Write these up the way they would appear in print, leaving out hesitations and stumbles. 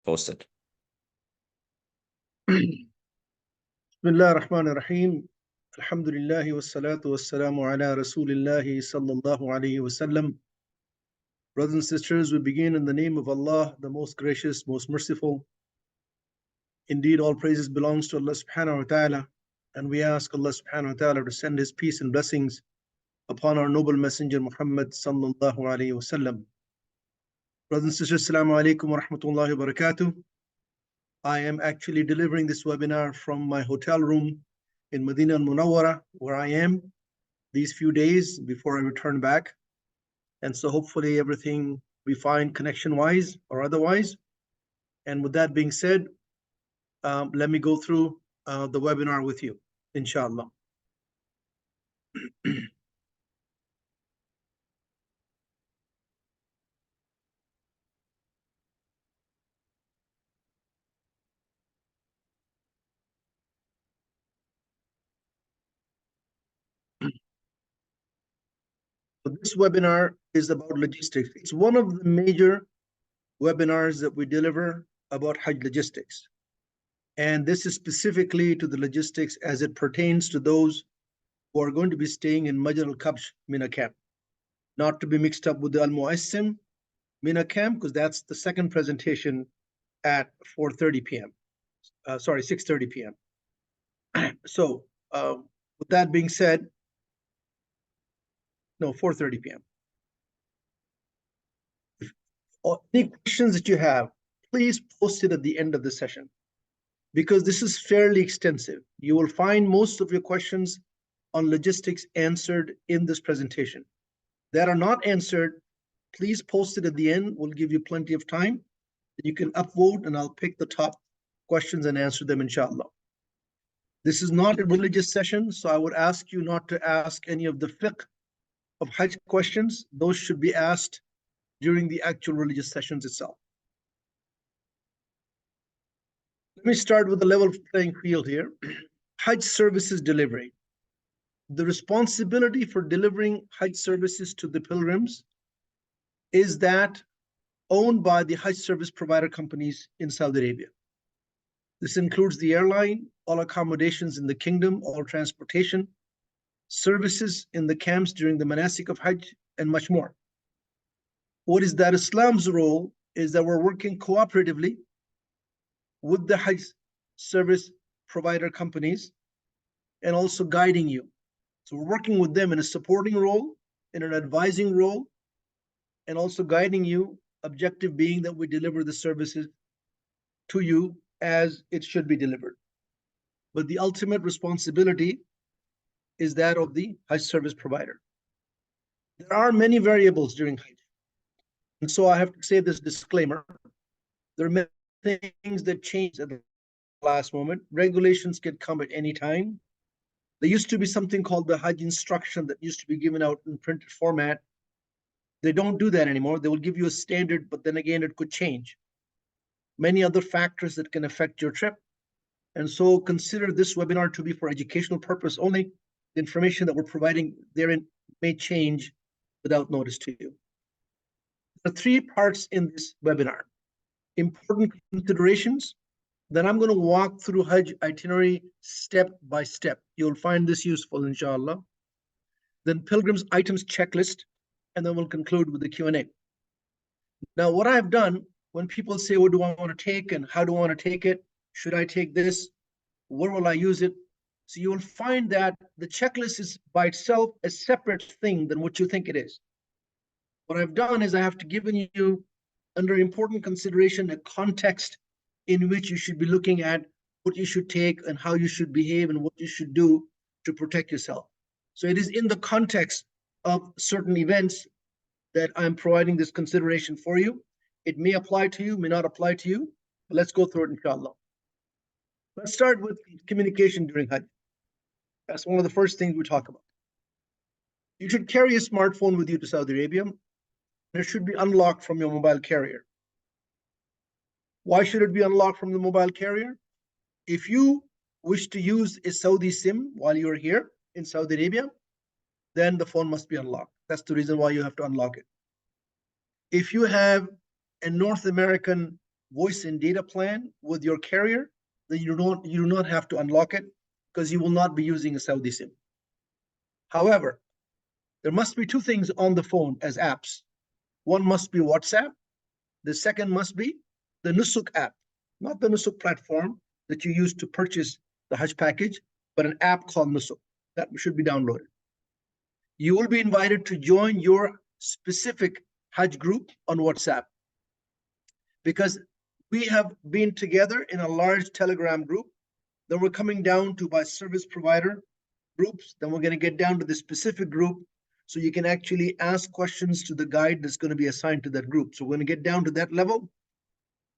posted. Bismillah ar-Rahman ar-Rahim. Alhamdulillahi wassalatu wassalamu ala Rasulillahi sallallahu alayhi wasallam. Brothers and sisters, we begin in the name of Allah, the most gracious, most merciful. Indeed, all praises belongs to Allah subhanahu wa ta'ala, and we ask Allah subhanahu wa ta'ala to send His peace and blessings upon our noble messenger Muhammad sallallahu alayhi wasallam. Brothers and sisters, assalamu alaikum wa rahmatullahi wa barakatuh. I am actually delivering this webinar from my hotel room in Medina al-Munawwara, where I am these few days before I return back. And so hopefully everything will be fine connection-wise or otherwise. And with that being said, let me go through the webinar with you, inshallah. So this webinar is about logistics. It's one of the major webinars that we deliver about Hajj logistics. And this is specifically to the logistics as it pertains to those who are going to be staying in Majar Alkabsh Mina camp. Not to be mixed up with the Al-Mu'assim Mina camp, because that's the second presentation at 4:30 p.m. 6:30 p.m. So with that being said, no, 4:30 p.m. Any questions that you have, please post it at the end of the session, because this is fairly extensive. You will find most of your questions on logistics answered in this presentation. That are not answered, please post it at the end. We'll give you plenty of time. You can upvote and I'll pick the top questions and answer them, inshallah. This is not a religious session, so I would ask you not to ask any of the fiqh of Hajj questions. Those should be asked during the actual religious sessions itself. Let me start with the level playing field here. Hajj services delivery. The responsibility for delivering Hajj services to the pilgrims is that owned by the Hajj service provider companies in Saudi Arabia. This includes the airline, all accommodations in the kingdom, all transportation, services in the camps during the manasik of Hajj, and much more. What is that Islam's role is that we're working cooperatively with the Hajj service provider companies and also guiding you. So we're working with them in a supporting role, in an advising role, and also guiding you, objective being that we deliver the services to you as it should be delivered. But the ultimate responsibility is that of the Hajj service provider. There are many variables during Hajj. And so I have to say this disclaimer. There are many things that change at the last moment. Regulations can come at any time. There used to be something called the Hajj instruction that used to be given out in printed format. They don't do that anymore. They will give you a standard, but then again, it could change. Many other factors that can affect your trip. And so consider this webinar to be for educational purpose only. The information that we're providing therein may change without notice to you. There are three parts in this webinar. Important considerations. Then I'm going to walk through Hajj itinerary step by step. You'll find this useful, inshallah. Then pilgrims items checklist, and then we'll conclude with the Q&A. Now, what I've done, when people say, what do I want to take and how do I want to take it? Should I take this? Where will I use it? So you will find that the checklist is by itself a separate thing than what you think it is. What I've done is I have given you, under important consideration, a context in which you should be looking at what you should take and how you should behave and what you should do to protect yourself. So it is in the context of certain events that I'm providing this consideration for you. It may apply to you, may not apply to you, but let's go through it, inshallah. Let's start with communication during Hajj. That's one of the first things we talk about. You should carry a smartphone with you to Saudi Arabia. It should be unlocked from your mobile carrier. Why should it be unlocked from the mobile carrier? If you wish to use a Saudi SIM while you're here in Saudi Arabia, then the phone must be unlocked. That's the reason why you have to unlock it. If you have a North American voice and data plan with your carrier, then you do not have to unlock it because you will not be using a Saudi SIM. However, there must be two things on the phone as apps. One must be WhatsApp. The second must be the Nusuk app, not the Nusuk platform that you use to purchase the Hajj package, but an app called Nusuk that should be downloaded. You will be invited to join your specific Hajj group on WhatsApp because we have been together in a large Telegram group. Then we're coming down to by service provider groups. Then we're going to get down to the specific group so you can actually ask questions to the guide that's going to be assigned to that group. So we're going to get down to that level.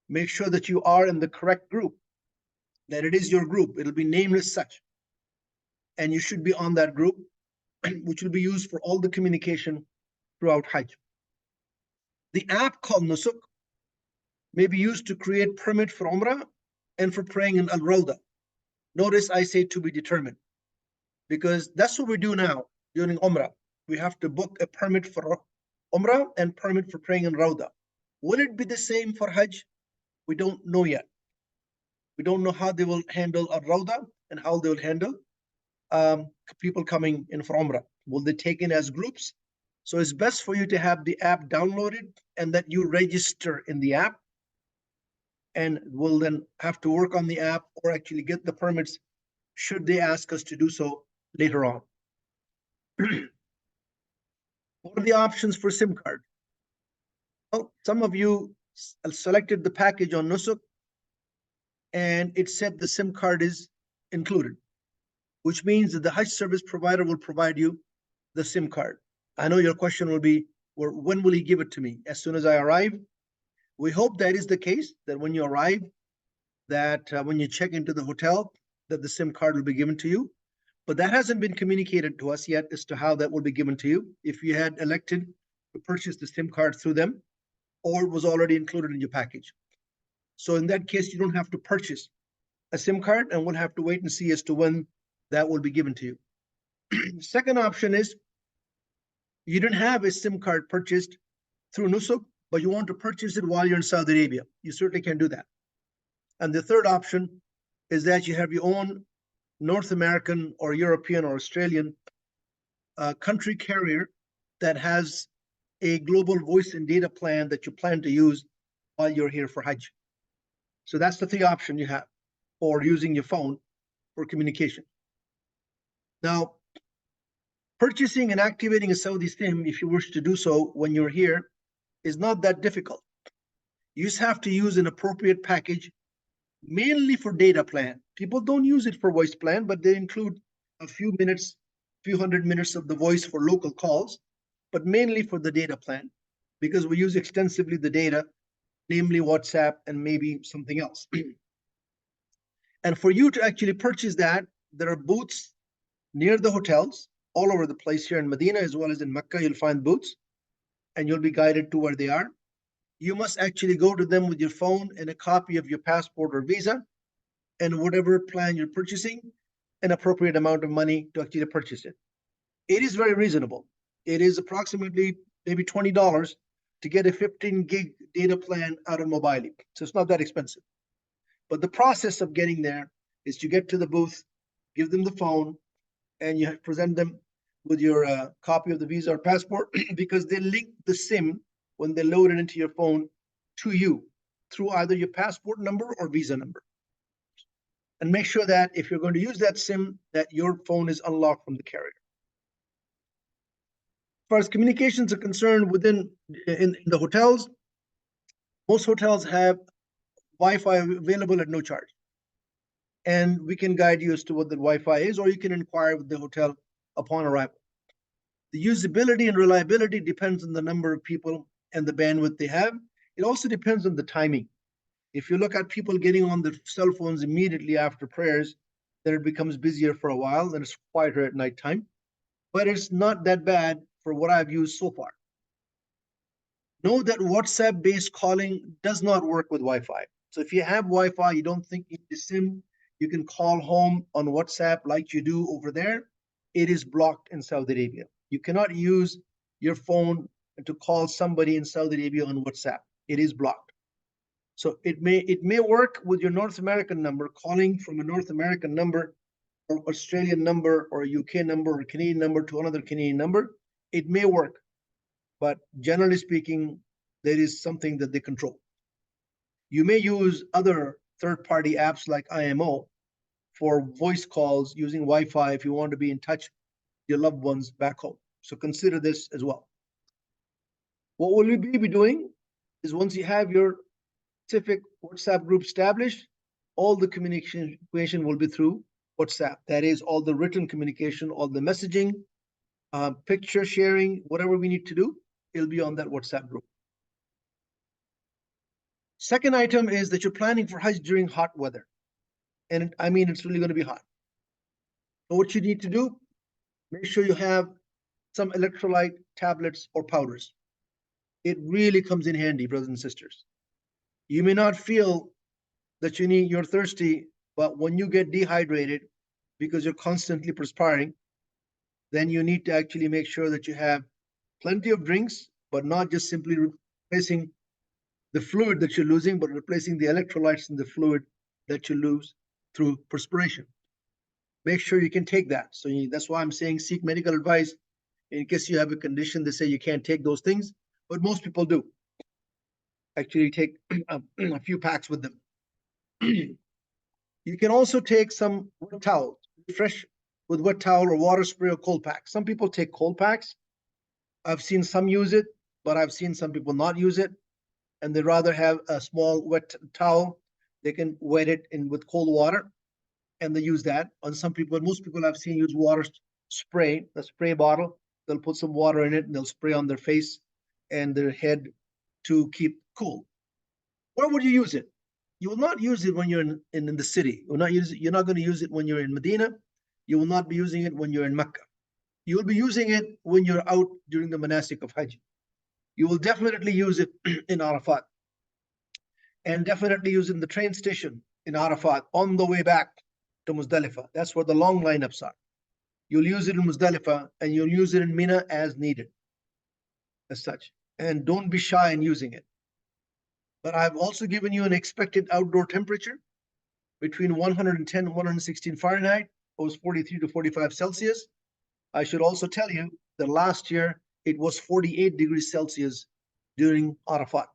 Make sure that you are in the correct group, that it is your group. It'll be named as such. And you should be on that group, which will be used for all the communication throughout Hajj. The app called Nusuk may be used to create permit for Umrah and for praying in Al-Rawda. Notice I say to be determined, because that's what we do now during Umrah. We have to book a permit for Umrah and permit for praying in Rawda. Will it be the same for Hajj? We don't know yet. We don't know how they will handle Al-Rawda and how they will handle people coming in for Umrah. Will they take in as groups? So it's best for you to have the app downloaded and that you register in the app, and we'll then have to work on the app or actually get the permits should they ask us to do so later on. What are the options for SIM card? Well, some of you selected the package on Nusuk and it said the SIM card is included, which means that the Hajj service provider will provide you the SIM card. I know your question will be, well, when will he give it to me? As soon as I arrive? We hope that is the case, that when you arrive, that when you check into the hotel, that the SIM card will be given to you. But that hasn't been communicated to us yet as to how that will be given to you. If you had elected to purchase the SIM card through them, or was already included in your package. So in that case, you don't have to purchase a SIM card, and we'll have to wait and see as to when that will be given to you. The second option is you don't have a SIM card purchased through Nusuk, but you want to purchase it while you're in Saudi Arabia. You certainly can do that. And the third option is that you have your own North American or European or Australian country carrier that has a global voice and data plan that you plan to use while you're here for Hajj. So that's the three options you have for using your phone for communication. Now, purchasing and activating a Saudi SIM, if you wish to do so when you're here, is not that difficult. You just have to use an appropriate package, mainly for data plan. People don't use it for voice plan, but they include a few minutes, few hundred minutes of the voice for local calls, but mainly for the data plan, because we use extensively the data, namely WhatsApp and maybe something else. And for you to actually purchase that, there are booths near the hotels all over the place here in Medina, as well as in Mecca. You'll find booths and you'll be guided to where they are. You must actually go to them with your phone and a copy of your passport or visa and whatever plan you're purchasing, an appropriate amount of money to actually purchase it. It is very reasonable. It is approximately maybe $20 to get a 15 gig data plan out of Mobile. So it's not that expensive. But the process of getting there is you get to the booth, give them the phone, and you present them with your copy of the visa or passport because they link the SIM when they load it into your phone to you through either your passport number or visa number. And make sure that if you're going to use that SIM, that your phone is unlocked from the carrier. As far as communications are concerned within in the hotels, most hotels have Wi-Fi available at no charge. And we can guide you as to what the Wi-Fi is, or you can inquire with the hotel upon arrival. The usability and reliability depends on the number of people and the bandwidth they have. It also depends on the timing. If you look at people getting on their cell phones immediately after prayers, then it becomes busier for a while, then it's quieter at nighttime. But it's not that bad for what I've used so far. Know that WhatsApp-based calling does not work with Wi-Fi. So if you have Wi-Fi, you don't think you need a SIM, you can call home on WhatsApp like you do over there. It is blocked in Saudi Arabia. You cannot use your phone to call somebody in Saudi Arabia on WhatsApp. It is blocked. So it may work with your North American number, calling from a North American number or Australian number or a UK number or a Canadian number to another Canadian number. It may work, but generally speaking, there is something that they control. You may use other third-party apps like IMO for voice calls using Wi-Fi if you want to be in touch with your loved ones back home. So consider this as well. What will we be doing is once you have your specific WhatsApp group established, all the communication will be through WhatsApp. That is all the written communication, all the messaging, picture sharing, whatever we need to do, it'll be on that WhatsApp group. Second item is that you're planning for Hajj during hot weather. And I mean, it's really going to be hot. So what you need to do, make sure you have some electrolyte tablets or powders. It really comes in handy, brothers and sisters. You may not feel that you're thirsty, but when you get dehydrated because you're constantly perspiring, then you need to actually make sure that you have plenty of drinks, but not just simply replacing the fluid that you're losing, but replacing the electrolytes in the fluid that you lose through perspiration. Make sure you can take that. So that's why I'm saying seek medical advice in case you have a condition that say you can't take those things, but most people do actually take a few packs with them. You can also take some wet towels, refresh with wet towel or water spray or cold pack. Some people take cold packs. I've seen some use it, but I've seen some people not use it, and they rather have a small wet towel. They can wet it in with cold water, and they use that. On some people, most people I've seen use water spray, a spray bottle. They'll put some water in it and they'll spray on their face and their head to keep cool. Where would you use it? You will not use it when you're in the city. You're not going to use it when you're in Medina. You will not be using it when you're in Mecca. You will be using it when you're out during the manasik of Hajj. You will definitely use it in Arafat, and definitely use it in the train station in Arafat on the way back to Muzdalifah. That's where the long lineups are. You'll use it in Muzdalifah and you'll use it in Mina as needed, as such. And don't be shy in using it. But I've also given you an expected outdoor temperature between 110 and 116 Fahrenheit, was 43 to 45 Celsius. I should also tell you that last year it was 48 degrees Celsius during Arafat,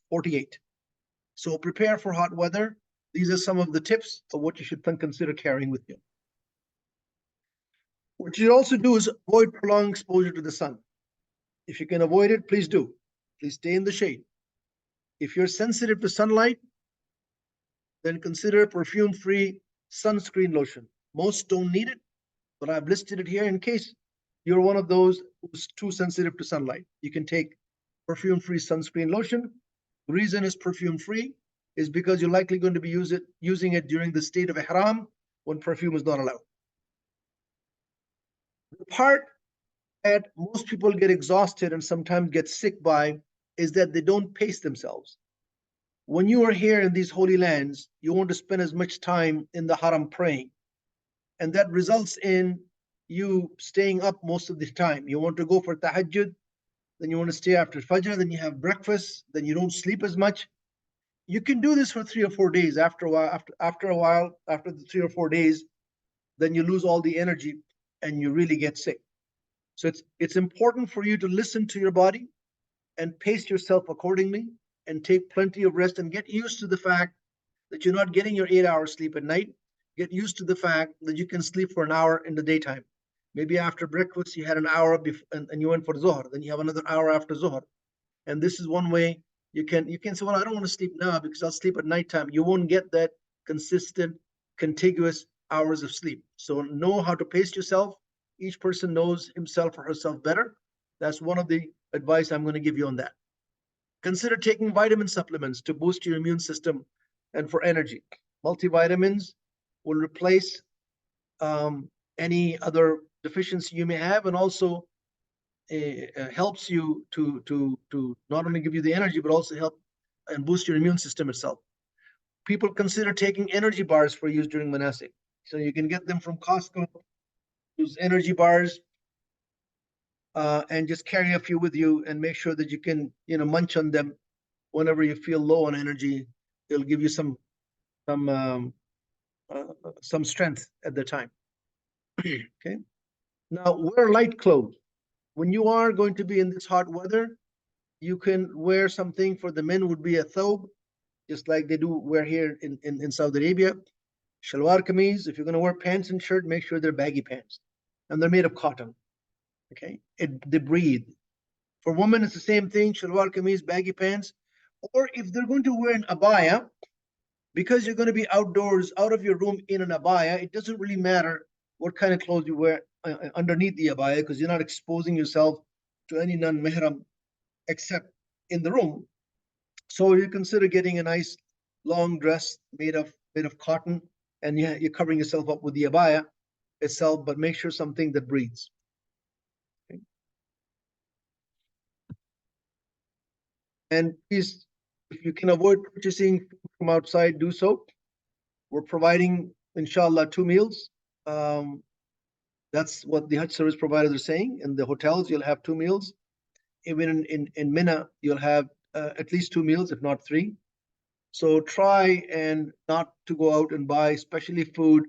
48. So prepare for hot weather. These are some of the tips of what you should consider carrying with you. What you also do is avoid prolonged exposure to the sun. If you can avoid it, please do. Please stay in the shade. If you're sensitive to sunlight, then consider perfume-free sunscreen lotion. Most don't need it, but I've listed it here in case you're one of those who's too sensitive to sunlight. You can take perfume-free sunscreen lotion. The reason it's perfume-free is because you're likely going to be using it during the state of ihram when perfume is not allowed. The part that most people get exhausted and sometimes get sick by is that they don't pace themselves. When you are here in these holy lands, you want to spend as much time in the haram praying, and that results in you staying up most of the time. You want to go for tahajjud, then you want to stay after fajr, then you have breakfast, then you don't sleep as much. You can do this for 3 or 4 days. After a while, after the 3 or 4 days, then you lose all the energy and you really get sick. So it's important for you to listen to your body and pace yourself accordingly and take plenty of rest and get used to the fact that you're not getting your 8 hours sleep at night. Get used to the fact that you can sleep for an hour in the daytime. Maybe after breakfast, you had an hour and you went for Zohar, then you have another hour after Zohar. And this is one way you can say, well, I don't want to sleep now because I'll sleep at nighttime. You won't get that consistent, contiguous hours of sleep. So know how to pace yourself. Each person knows himself or herself better. That's one of the advice I'm going to give you on that. Consider taking vitamin supplements to boost your immune system and for energy. Multivitamins will replace any other deficiency you may have, and also helps you to not only give you the energy, but also help and boost your immune system itself. People consider taking energy bars for use during manasik. So you can get them from Costco, use energy bars, and just carry a few with you and make sure that you can, munch on them whenever you feel low on energy, it'll give you some some strength at the time. Okay. Now wear light clothes. When you are going to be in this hot weather, you can wear something. For the men would be a thobe, just like they do wear here in Saudi Arabia. Shalwar kameez. If you're going to wear pants and shirt, make sure they're baggy pants, and they're made of cotton. Okay, they breathe. For women, it's the same thing: shalwar kameez, baggy pants. Or if they're going to wear an abaya, because you're going to be outdoors, out of your room in an abaya, it doesn't really matter what kind of clothes you wear underneath the abaya, because you're not exposing yourself to any non-mehram except in the room. So you consider getting a nice long dress made of cotton, and you're covering yourself up with the abaya itself, but make sure something that breathes. Okay. And please, if you can avoid purchasing food from outside, do so. We're providing, inshallah, 2 meals. That's what the Hajj service providers are saying. In the hotels, you'll have 2 meals. Even in Mina, you'll have at least 2 meals, if not three. So try and not to go out and buy, especially food,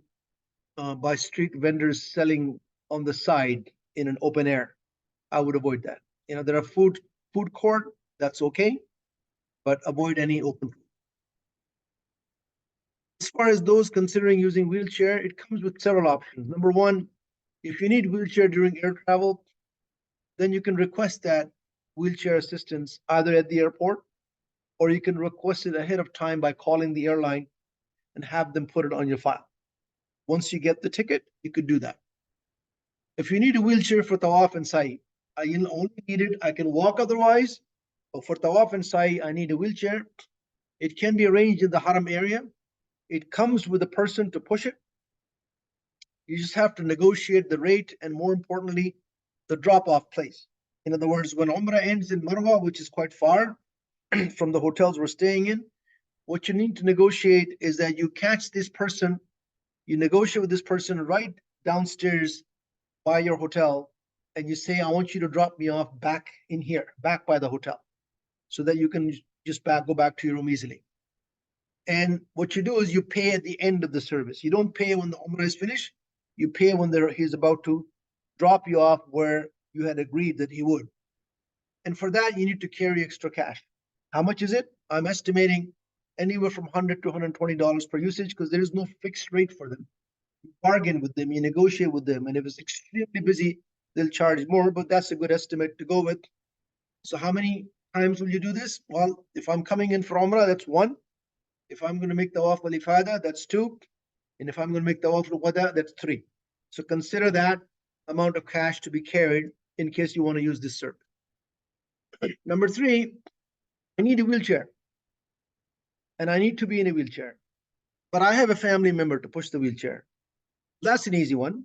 by street vendors selling on the side in an open air. I would avoid that. There are food court, that's okay, but avoid any open food. As far as those considering using wheelchair, it comes with several options. Number one, if you need wheelchair during air travel, then you can request that wheelchair assistance either at the airport, or you can request it ahead of time by calling the airline and have them put it on your file. Once you get the ticket, you could do that. If you need a wheelchair for tawaf and sa'i, I only need it. I can walk otherwise, but for tawaf and sa'i, I need a wheelchair. It can be arranged in the haram area. It comes with a person to push it. You just have to negotiate the rate and, more importantly, the drop-off place. In other words, when Umrah ends in Marwa, which is quite far from the hotels we're staying in, what you need to negotiate is that you catch this person, you negotiate with this person right downstairs by your hotel, and you say, I want you to drop me off back in here, back by the hotel, so that you can just go back to your room easily. And what you do is you pay at the end of the service. You don't pay when the Umrah is finished. You pay when he's about to drop you off where you had agreed that he would. And for that, you need to carry extra cash. How much is it? I'm estimating anywhere from $100 to $120 per usage, because there is no fixed rate for them. You bargain with them, you negotiate with them, and if it's extremely busy, they'll charge more, but that's a good estimate to go with. So how many times will you do this? Well, if I'm coming in for Umrah, that's one. If I'm going to make tawaf al-ifada, that's two. And if I'm going to make tawaf al-wada, that's three. So consider that amount of cash to be carried in case you want to use this service. Number three, I need a wheelchair. And I need to be in a wheelchair. But I have a family member to push the wheelchair. That's an easy one.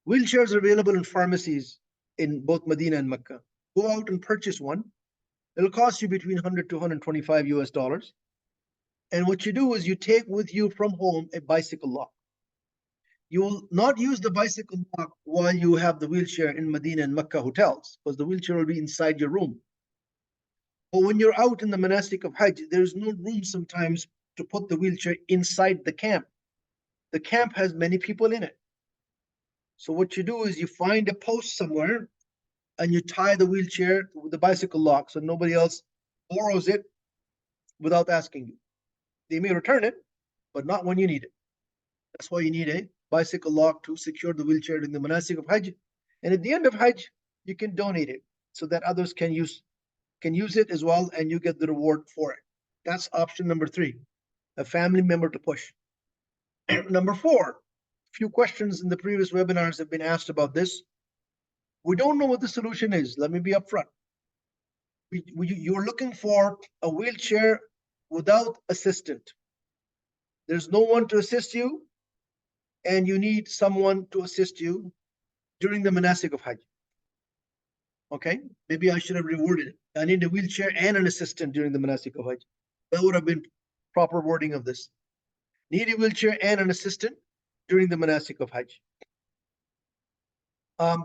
Wheelchairs are available in pharmacies in both Medina and Mecca. Go out and purchase one. It'll cost you between 100 to 125 US dollars. And what you do is you take with you from home a bicycle lock. You will not use the bicycle lock while you have the wheelchair in Medina and Mecca hotels, because the wheelchair will be inside your room. But when you're out in the manasik of Hajj, there's no room sometimes to put the wheelchair inside the camp. The camp has many people in it. So what you do is you find a post somewhere and you tie the wheelchair with the bicycle lock so nobody else borrows it without asking you. They may return it, but not when you need it. That's why you need a bicycle lock to secure the wheelchair in the manasik of Hajj. And at the end of Hajj, you can donate it so that others can use it as well, and you get the reward for it. That's option number three, a family member to push. Number four, a few questions in the previous webinars have been asked about this. We don't know what the solution is. Let me be upfront. You're looking for a wheelchair without assistant. There's no one to assist you, and you need someone to assist you during the manasik of Hajj. Okay, maybe I should have reworded it. I need a wheelchair and an assistant during the manasik of Hajj. That would have been proper wording of this. Need a wheelchair and an assistant during the manasik of Hajj.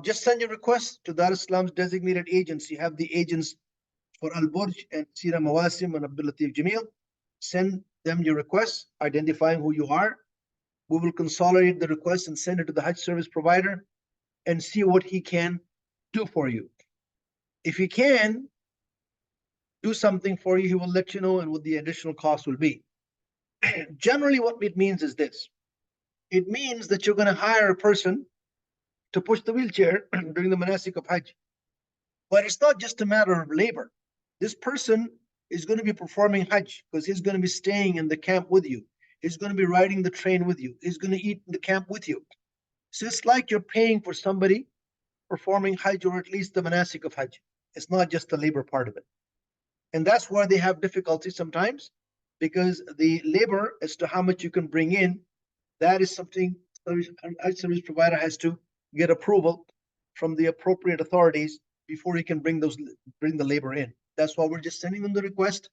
Just send your request to Dar Islam's designated agents. You have the agents for Al Burj and Sira Mawasim and Abdul Latif Jamil. Send them your requests, identifying who you are. We will consolidate the request and send it to the Hajj service provider and see what he can do for you. If he can do something for you, he will let you know and what the additional cost will be. Generally, what it means is this. It means that you're going to hire a person to push the wheelchair during the manasik of Hajj. But it's not just a matter of labor. This person is going to be performing Hajj because he's going to be staying in the camp with you. He's going to be riding the train with you. He's going to eat in the camp with you. So it's like you're paying for somebody performing Hajj, or at least the manasik of Hajj. It's not just the labor part of it. And that's where they have difficulty sometimes, because the labor as to how much you can bring in, that is something a service provider has to get approval from the appropriate authorities before he can bring the labor in. That's why we're just sending them the request,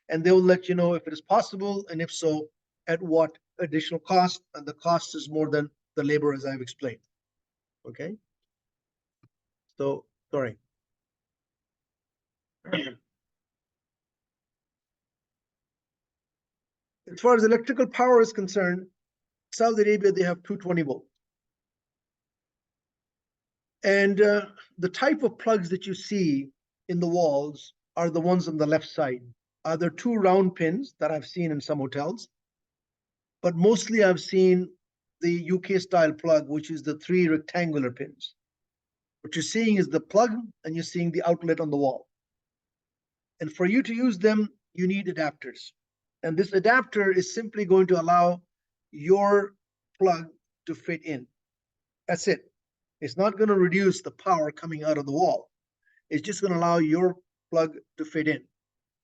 and they will let you know if it is possible, and if so, at what additional cost. And the cost is more than the labor, as I've explained. Okay. So sorry. As far as electrical power is concerned, Saudi Arabia, they have 220 volt. And the type of plugs that you see in the walls are the ones on the left side. There are two round pins that I've seen in some hotels, but mostly I've seen the UK style plug, which is the three rectangular pins. What you're seeing is the plug, and you're seeing the outlet on the wall. And for you to use them, you need adapters. And this adapter is simply going to allow your plug to fit in. That's it. It's not going to reduce the power coming out of the wall. It's just going to allow your plug to fit in.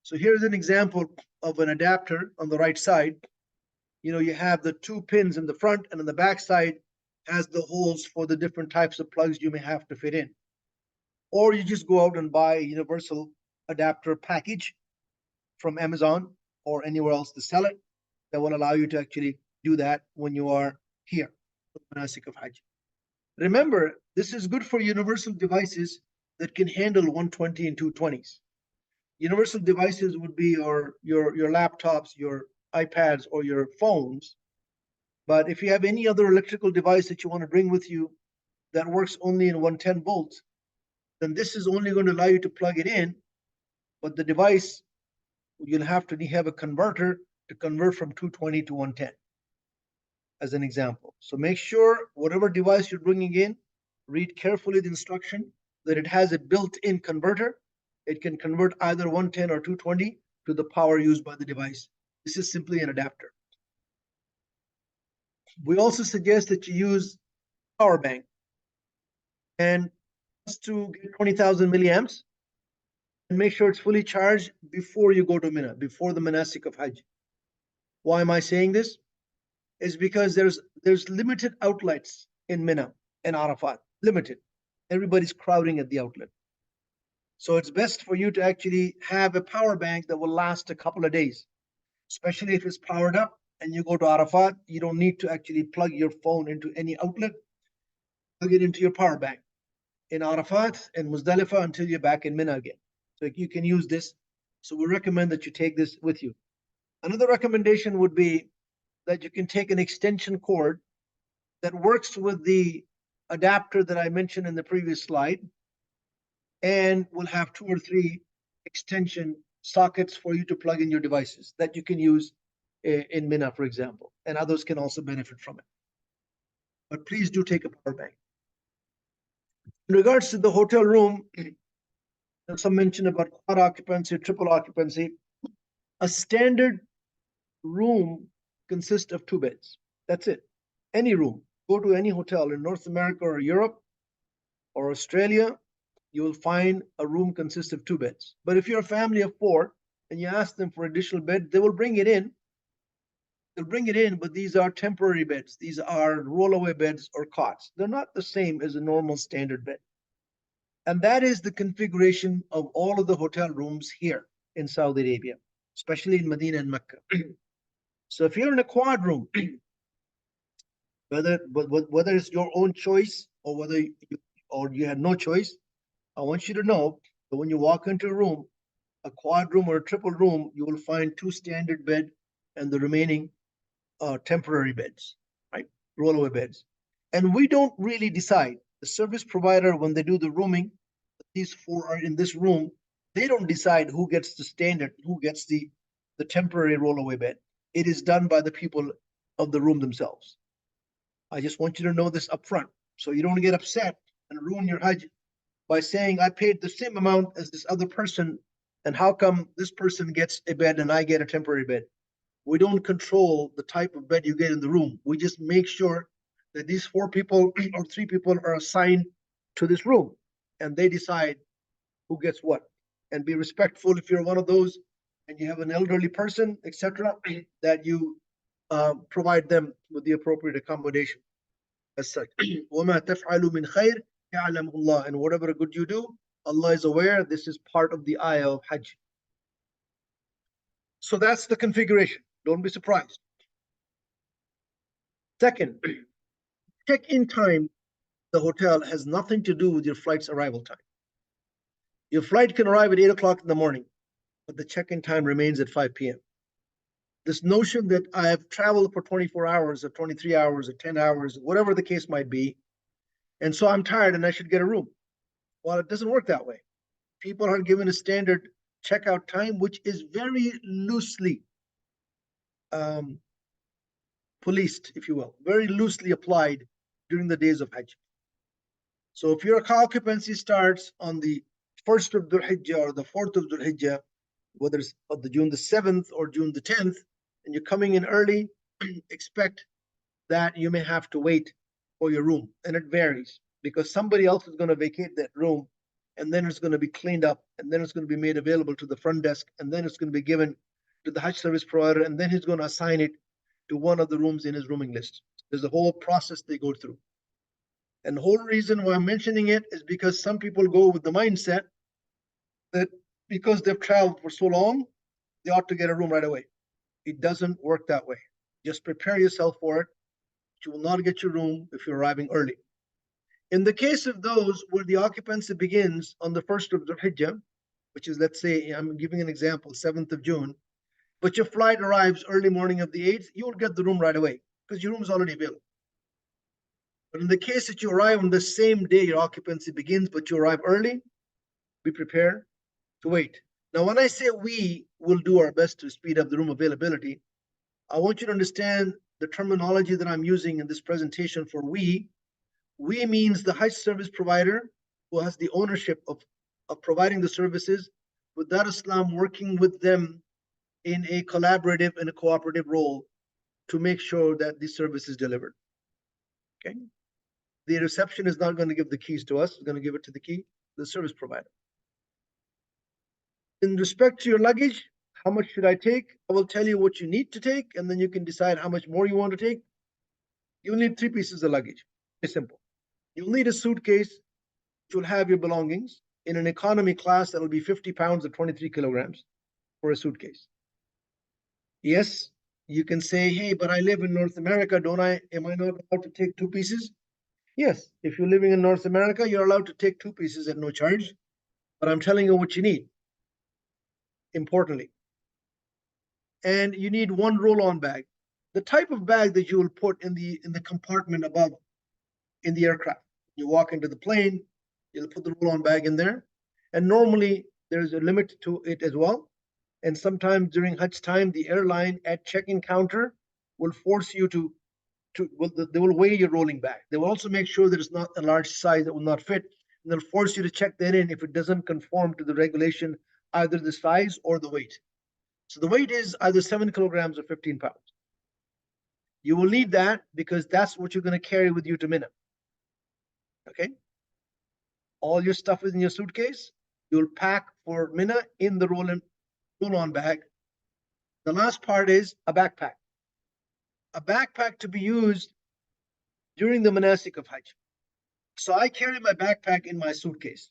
So here's an example of an adapter on the right side. You know, you have the two pins in the front, and on the back side has the holes for the different types of plugs you may have to fit in. Or you just go out and buy a universal adapter package from Amazon or anywhere else to sell it that will allow you to actually do that when you are here for the manasik of Hajj. Remember, this is good for universal devices that can handle 120 and 220s. Universal devices would be your laptops, your iPads, or your phones. But if you have any other electrical device that you want to bring with you that works only in 110 volts, then this is only going to allow you to plug it in, but the device, you'll have to have a converter to convert from 220 to 110, as an example. So make sure whatever device you're bringing in, read carefully the instruction that it has a built-in converter. It can convert either 110 or 220 to the power used by the device. This is simply an adapter. We also suggest that you use power bank, and just to get 20,000 milliamps, and make sure it's fully charged before you go to Mina, before the manasik of Hajj. Why am I saying this? Is because there's limited outlets in Mina and Arafat, limited. Everybody's crowding at the outlet. So it's best for you to actually have a power bank that will last a couple of days, especially if it's powered up and you go to Arafat. You don't need to actually plug your phone into any outlet. Plug it into your power bank in Arafat and Muzdalifah until you're back in Mina again. So you can use this. So we recommend that you take this with you. Another recommendation would be that you can take an extension cord that works with the adapter that I mentioned in the previous slide, and will have 2 or 3 extension sockets for you to plug in your devices that you can use in Mina, for example, and others can also benefit from it. But please do take a power bank. In regards to the hotel room, there's some mention about quad occupancy, triple occupancy. A standard room consists of 2 beds. That's it. Any room. Go to any hotel in North America or Europe or Australia, you will find a room consists of 2 beds. But if you're a family of 4 and you ask them for additional bed, they will bring it in. They'll bring it in, but these are temporary beds. These are rollaway beds or cots. They're not the same as a normal standard bed. And that is the configuration of all of the hotel rooms here in Saudi Arabia, especially in Medina and Mecca. So if you're in a quad room, whether it's your own choice or whether you had no choice, I want you to know that when you walk into a room, a quad room or a triple room, you will find two standard bed and the remaining temporary beds, right? Rollaway beds. And we don't really decide. The service provider, when they do the rooming, these four are in this room, they don't decide who gets the standard, who gets the temporary rollaway bed. It is done by the people of the room themselves. I just want you to know this up front so you don't get upset and ruin your Hajj by saying, I paid the same amount as this other person, and how come this person gets a bed and I get a temporary bed? We don't control the type of bed you get in the room. We just make sure that these four people or three people are assigned to this room and they decide who gets what. And be respectful if you're one of those and you have an elderly person, etc., that you provide them with the appropriate accommodation as such. وَمَا تَفْعَلُوا مِنْ خَيْرٍ يَعْلَمُهُ اللَّهُ. And whatever good you do, Allah is aware. This is part of the ayah of Hajj. So that's the configuration. Don't be surprised. Second, check-in time, the hotel has nothing to do with your flight's arrival time. Your flight can arrive at 8 o'clock in the morning, but the check-in time remains at 5 p.m. This notion that I have traveled for 24 hours or 23 hours or 10 hours, whatever the case might be, and so I'm tired and I should get a room. Well, it doesn't work that way. People are given a standard checkout time, which is very loosely policed, if you will, very loosely applied during the days of Hajj. So if your occupancy starts on the 1st of Dhul Hijjah or the 4th of Dhul Hijjah, whether it's on the June the 7th or June the 10th, and you're coming in early, expect that you may have to wait for your room. And it varies because somebody else is going to vacate that room, and then it's going to be cleaned up, and then it's going to be made available to the front desk, and then it's going to be given to the Hajj service provider, and then he's going to assign it to one of the rooms in his rooming list. There's a whole process they go through. And the whole reason why I'm mentioning it is because some people go with the mindset that because they've traveled for so long, they ought to get a room right away. It doesn't work that way. Just prepare yourself for it. You will not get your room if you're arriving early. In the case of those where the occupancy begins on the 1st of Dhul Hijjah, which is, let's say, I'm giving an example, 7th of June, but your flight arrives early morning of the 8th, you will get the room right away because your room is already available. But in the case that you arrive on the same day your occupancy begins, but you arrive early, be prepared to wait. Now, when I say we will do our best to speed up the room availability, I want you to understand the terminology that I'm using in this presentation for we. We means the Hajj service provider who has the ownership of providing the services, with Dar Islam working with them in a collaborative and a cooperative role to make sure that the service is delivered. Okay. The reception is not going to give the keys to us, it's going to give it to the service provider. In respect to your luggage, how much should I take? I will tell you what you need to take, and then you can decide how much more you want to take. You'll need 3 pieces of luggage. It's simple. You'll need a suitcase, which will have your belongings. In an economy class, that'll be 50 pounds or 23 kilograms for a suitcase. Yes, you can say, hey, but I live in North America, am I not allowed to take 2 pieces? Yes, if you're living in North America, you're allowed to take 2 pieces at no charge, but I'm telling you what you need, importantly. And you need 1 roll-on bag. The type of bag that you will put in the compartment above in the aircraft. You walk into the plane, you'll put the roll-on bag in there. And normally there's a limit to it as well. And sometimes during Hajj time, the airline at check-in counter will force you they will weigh your rolling bag. They will also make sure that it's not a large size that will not fit. And they'll force you to check that in if it doesn't conform to the regulation, either the size or the weight. So the weight is either 7 kilograms or 15 pounds. You will need that because that's what you're going to carry with you to Mina. Okay? All your stuff is in your suitcase. You'll pack for Mina in the roll-on bag. The last part is a backpack. A backpack to be used during the manasik of Hajj. So I carry my backpack in my suitcase.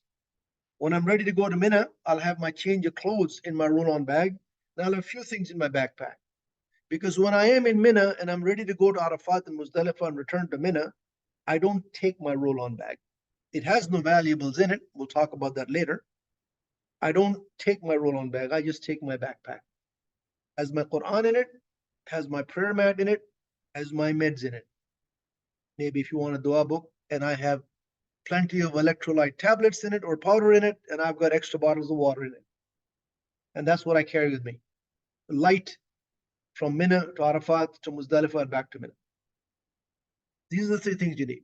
When I'm ready to go to Mina, I'll have my change of clothes in my roll-on bag. And I'll have a few things in my backpack. Because when I am in Mina and I'm ready to go to Arafat and Muzdalifah and return to Mina, I don't take my roll-on bag. It has no valuables in it. We'll talk about that later. I don't take my roll-on bag. I just take my backpack. Has my Quran in it, has my prayer mat in it, has my meds in it. Maybe if you want a dua book, and I have plenty of electrolyte tablets in it or powder in it, and I've got extra bottles of water in it. And that's what I carry with me. Light from Mina to Arafat to Muzdalifah and back to Mina. These are the three things you need.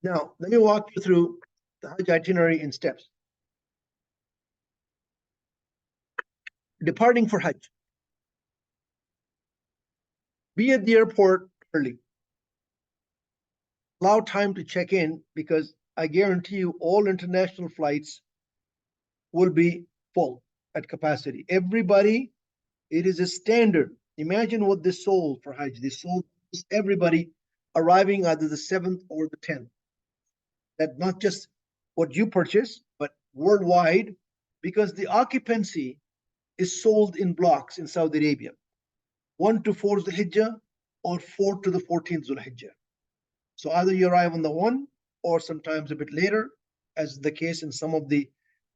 Now, let me walk you through the Hajj itinerary in steps. Departing for Hajj. Be at the airport early. Allow time to check in, because I guarantee you all international flights will be full at capacity. Everybody, it is a standard. Imagine what they sold for Hajj. They sold everybody arriving either the 7th or the 10th. That not just what you purchase, but worldwide, because the occupancy is sold in blocks in Saudi Arabia. 1 to 4 Zulhijjah or 4 to the 14th Zulhijjah. So either you arrive on the 1 or sometimes a bit later, as the case in some of the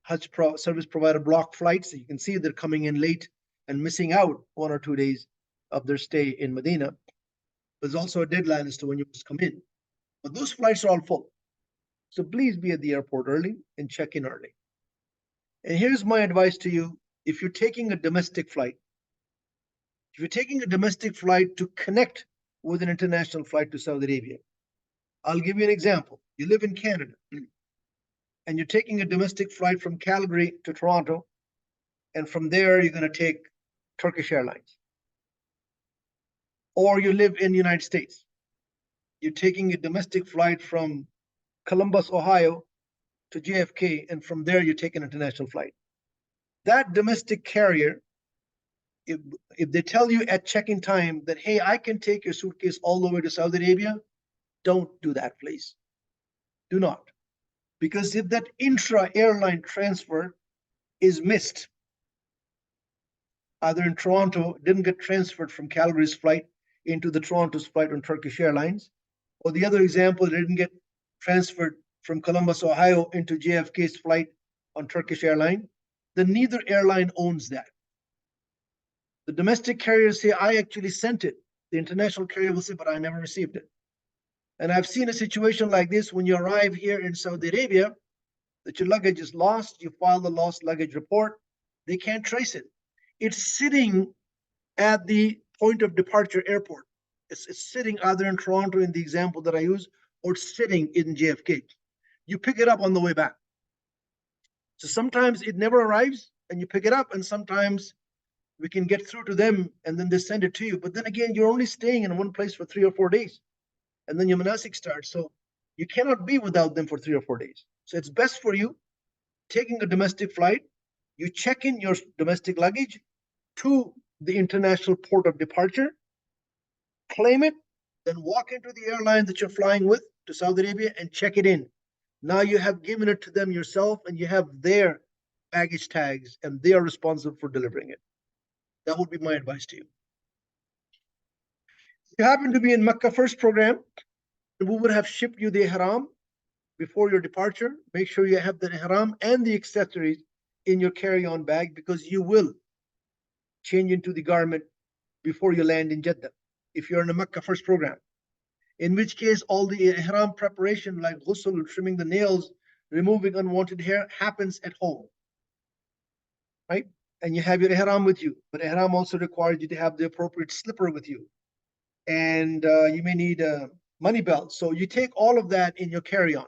Hajj service provider block flights. You can see they're coming in late and missing out 1 or 2 days of their stay in Medina. There's also a deadline as to when you must come in. But those flights are all full. So please be at the airport early and check in early. And here's my advice to you. If you're taking a domestic flight, to connect with an international flight to Saudi Arabia, I'll give you an example. You live in Canada and you're taking a domestic flight from Calgary to Toronto, and from there you're going to take Turkish Airlines. Or you live in the United States. You're taking a domestic flight from Columbus, Ohio to JFK, and from there you take an international flight. That domestic carrier, if they tell you at check-in time that, hey, I can take your suitcase all the way to Saudi Arabia, don't do that, please. Do not. Because if that intra-airline transfer is missed, either in Toronto, didn't get transferred from Calgary's flight into the Toronto's flight on Turkish Airlines, or the other example, it didn't get transferred from Columbus, Ohio into JFK's flight on Turkish Airlines, then neither airline owns that. The domestic carriers say, I actually sent it. The international carrier will say, but I never received it. And I've seen a situation like this when you arrive here in Saudi Arabia, that your luggage is lost, you file the lost luggage report, they can't trace it. It's sitting at the point of departure airport. It's sitting either in Toronto in the example that I use, or it's sitting in JFK. You pick it up on the way back. So sometimes it never arrives and you pick it up, and sometimes we can get through to them and then they send it to you. But then again, you're only staying in one place for 3 or 4 days, and then your manasik starts. So you cannot be without them for 3 or 4 days. So it's best for you, taking a domestic flight, you check in your domestic luggage to the international port of departure, claim it, then walk into the airline that you're flying with to Saudi Arabia and check it in. Now you have given it to them yourself, and you have their baggage tags, and they are responsible for delivering it. That would be my advice to you. If you happen to be in Mecca First program, we would have shipped you the ihram before your departure. Make sure you have the ihram and the accessories in your carry-on bag, because you will change into the garment before you land in Jeddah if you're in a Mecca First program. In which case, all the ihram preparation like ghusl, trimming the nails, removing unwanted hair happens at home, right? And you have your ihram with you, but ihram also requires you to have the appropriate slipper with you, and you may need a money belt. So you take all of that in your carry-on.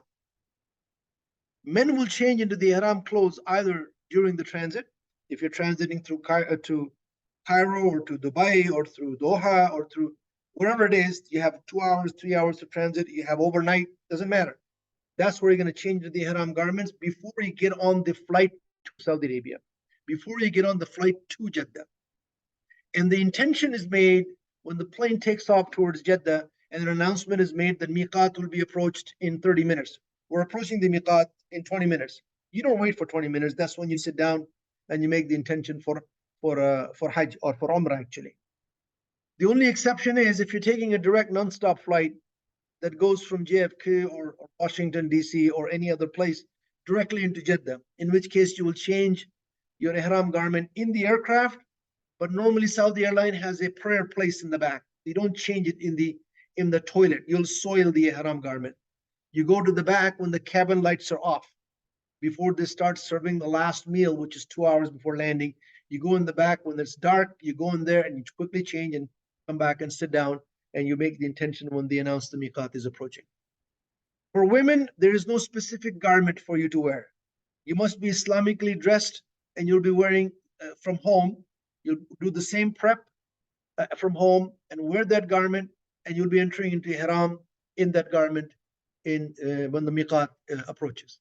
Men will change into the ihram clothes either during the transit, if you're transiting through to Cairo or to Dubai or through Doha or through wherever it is. You have 2 hours, 3 hours to transit, you have overnight, doesn't matter. That's where you're going to change to the ihram garments before you get on the flight to Saudi Arabia, before you get on the flight to Jeddah. And the intention is made when the plane takes off towards Jeddah, and an announcement is made that miqat will be approached in 30 minutes. We're approaching the miqat in 20 minutes. You don't wait for 20 minutes. That's when you sit down and you make the intention for Hajj or for Umrah, actually. The only exception is if you're taking a direct non-stop flight that goes from JFK or Washington, D.C. or any other place directly into Jeddah, in which case you will change your ihram garment in the aircraft. But normally Saudi Airline has a prayer place in the back. You don't change it in the toilet. You'll soil the ihram garment. You go to the back when the cabin lights are off, before they start serving the last meal, which is 2 hours before landing. You go in the back when it's dark, you go in there and you quickly change and come back and sit down, and you make the intention when they announce the miqat is approaching. For women, there is no specific garment for you to wear. You must be Islamically dressed, and you'll be wearing from home. You'll do the same prep from home and wear that garment, and you'll be entering into ihram in that garment in when the miqat approaches.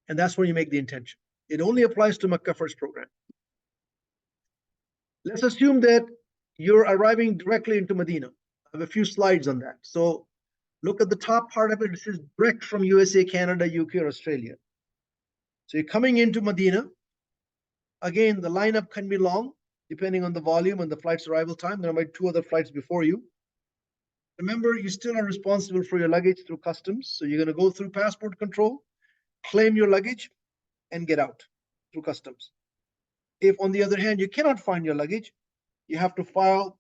And that's where you make the intention. It only applies to Makkah First program. Let's assume that you're arriving directly into Medina. I have a few slides on that. So look at the top part of it. It says direct from USA, Canada, UK, or Australia. So you're coming into Medina. Again, the lineup can be long, depending on the volume and the flight's arrival time. There might be 2 other flights before you. Remember, you still are responsible for your luggage through customs. So you're going to go through passport control, claim your luggage, and get out through customs. If, on the other hand, you cannot find your luggage, you have to file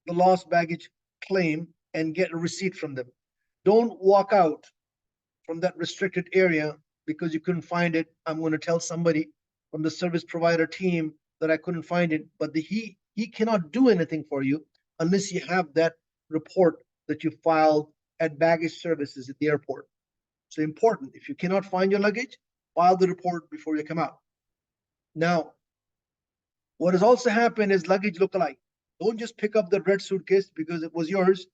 the lost baggage claim and get a receipt from them. Don't walk out from that restricted area because you couldn't find it. I'm going to tell somebody from the service provider team that I couldn't find it, but he cannot do anything for you unless you have that report that you filed at baggage services at the airport. So important, if you cannot find your luggage, file the report before you come out. Now, what has also happened is luggage look-alike. Don't just pick up the red suitcase because it was yours,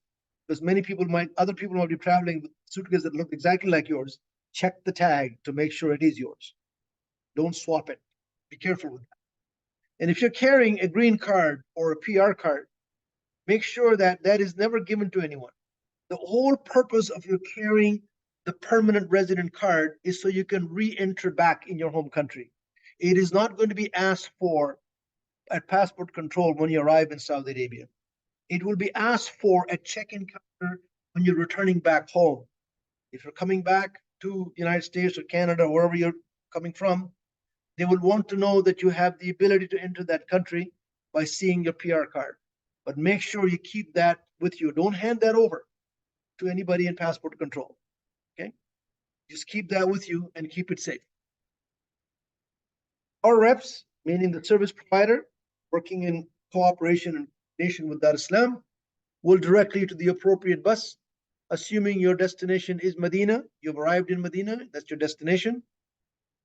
because other people might be traveling with suitcases that look exactly like yours. Check the tag to make sure it is yours. Don't swap it. Be careful with that. And if you're carrying a green card or a PR card, make sure that that is never given to anyone. The whole purpose of you carrying the permanent resident card is so you can re-enter back in your home country. It is not going to be asked for at passport control when you arrive in Saudi Arabia. It will be asked for at check-in counter when you're returning back home. If you're coming back to United States or Canada, or wherever you're coming from, they will want to know that you have the ability to enter that country by seeing your PR card. But make sure you keep that with you. Don't hand that over to anybody in passport control. Okay? Just keep that with you and keep it safe. Our reps, meaning the service provider, working in cooperation and coordination with Dar Islam, will direct you to the appropriate bus. Assuming your destination is Medina, you've arrived in Medina, that's your destination.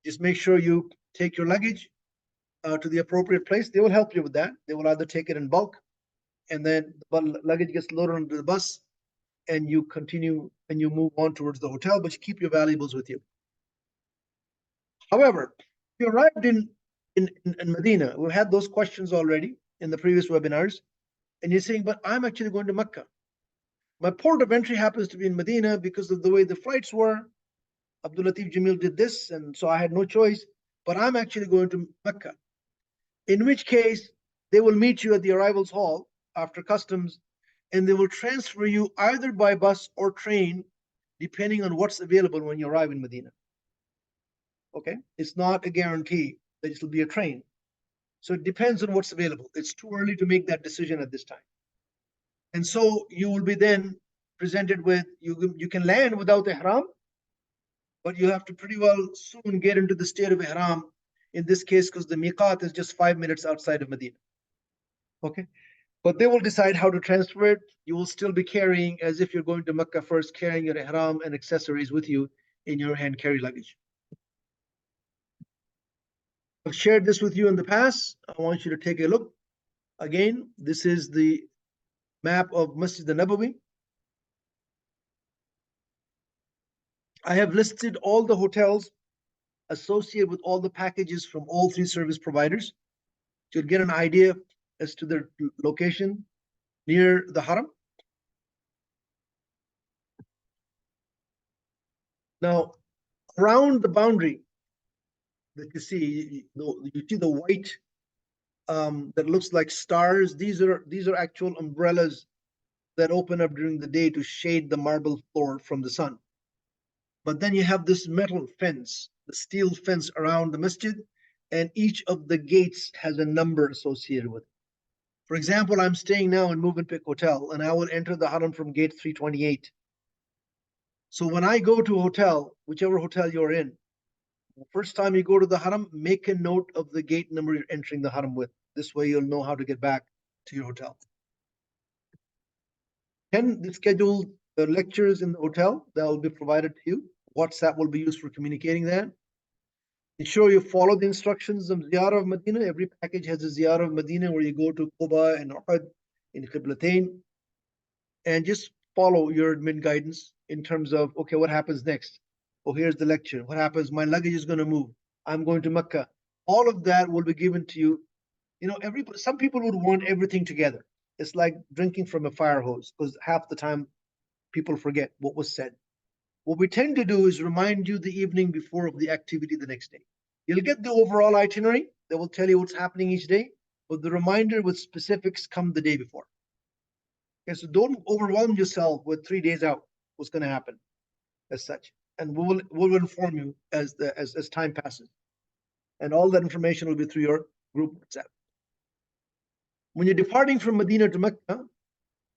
Just make sure you take your luggage to the appropriate place. They will help you with that. They will either take it in bulk, and then the luggage gets loaded onto the bus, and you continue and you move on towards the hotel, but you keep your valuables with you. However, if you arrived in Medina, we've had those questions already in the previous webinars, and you're saying, but I'm actually going to Mecca. My port of entry happens to be in Medina because of the way the flights were. Abdul Latif Jamil did this, and so I had no choice, but I'm actually going to Mecca. In which case, they will meet you at the arrivals hall after customs, and they will transfer you either by bus or train, depending on what's available when you arrive in Medina. Okay? It's not a guarantee that it will be a train. So it depends on what's available. It's too early to make that decision at this time. And so you will be then presented with, you can land without ihram, but you have to pretty well soon get into the state of ihram, in this case, because the miqat is just 5 minutes outside of Medina. Okay? But they will decide how to transfer it. You will still be carrying, as if you're going to Mecca first, carrying your ihram and accessories with you in your hand carry luggage. I've shared this with you in the past. I want you to take a look. Again, this is the map of Masjid al-Nabawi. I have listed all the hotels associated with all the packages from all 3 service providers. You'll get an idea as to their location near the Haram. Now, around the boundary that you see the white that looks like stars. These are actual umbrellas that open up during the day to shade the marble floor from the sun. But then you have this metal fence, the steel fence around the masjid, and each of the gates has a number associated with it. For example, I'm staying now in Movenpick Hotel, and I will enter the haram from gate 328. So when I go to a hotel, whichever hotel you're in, the first time you go to the haram, make a note of the gate number you're entering the haram with. This way you'll know how to get back to your hotel. 10, the scheduled lectures in the hotel that will be provided to you. WhatsApp will be used for communicating that. Ensure you follow the instructions of Ziyarah of Medina. Every package has a Ziyarah of Medina where you go to Quba and Uhud in Qiblatain, and just follow your admin guidance in terms of, okay, what happens next? Oh, here's the lecture. What happens? My luggage is going to move. I'm going to Mecca. All of that will be given to you. You know, some people would want everything together. It's like drinking from a fire hose because half the time people forget what was said. What we tend to do is remind you the evening before of the activity the next day. You'll get the overall itinerary that will tell you what's happening each day, but the reminder with specifics come the day before. Okay, so don't overwhelm yourself with 3 days out what's going to happen as such. And we'll inform you as time passes. And all that information will be through your group WhatsApp. When you're departing from Medina to Mecca,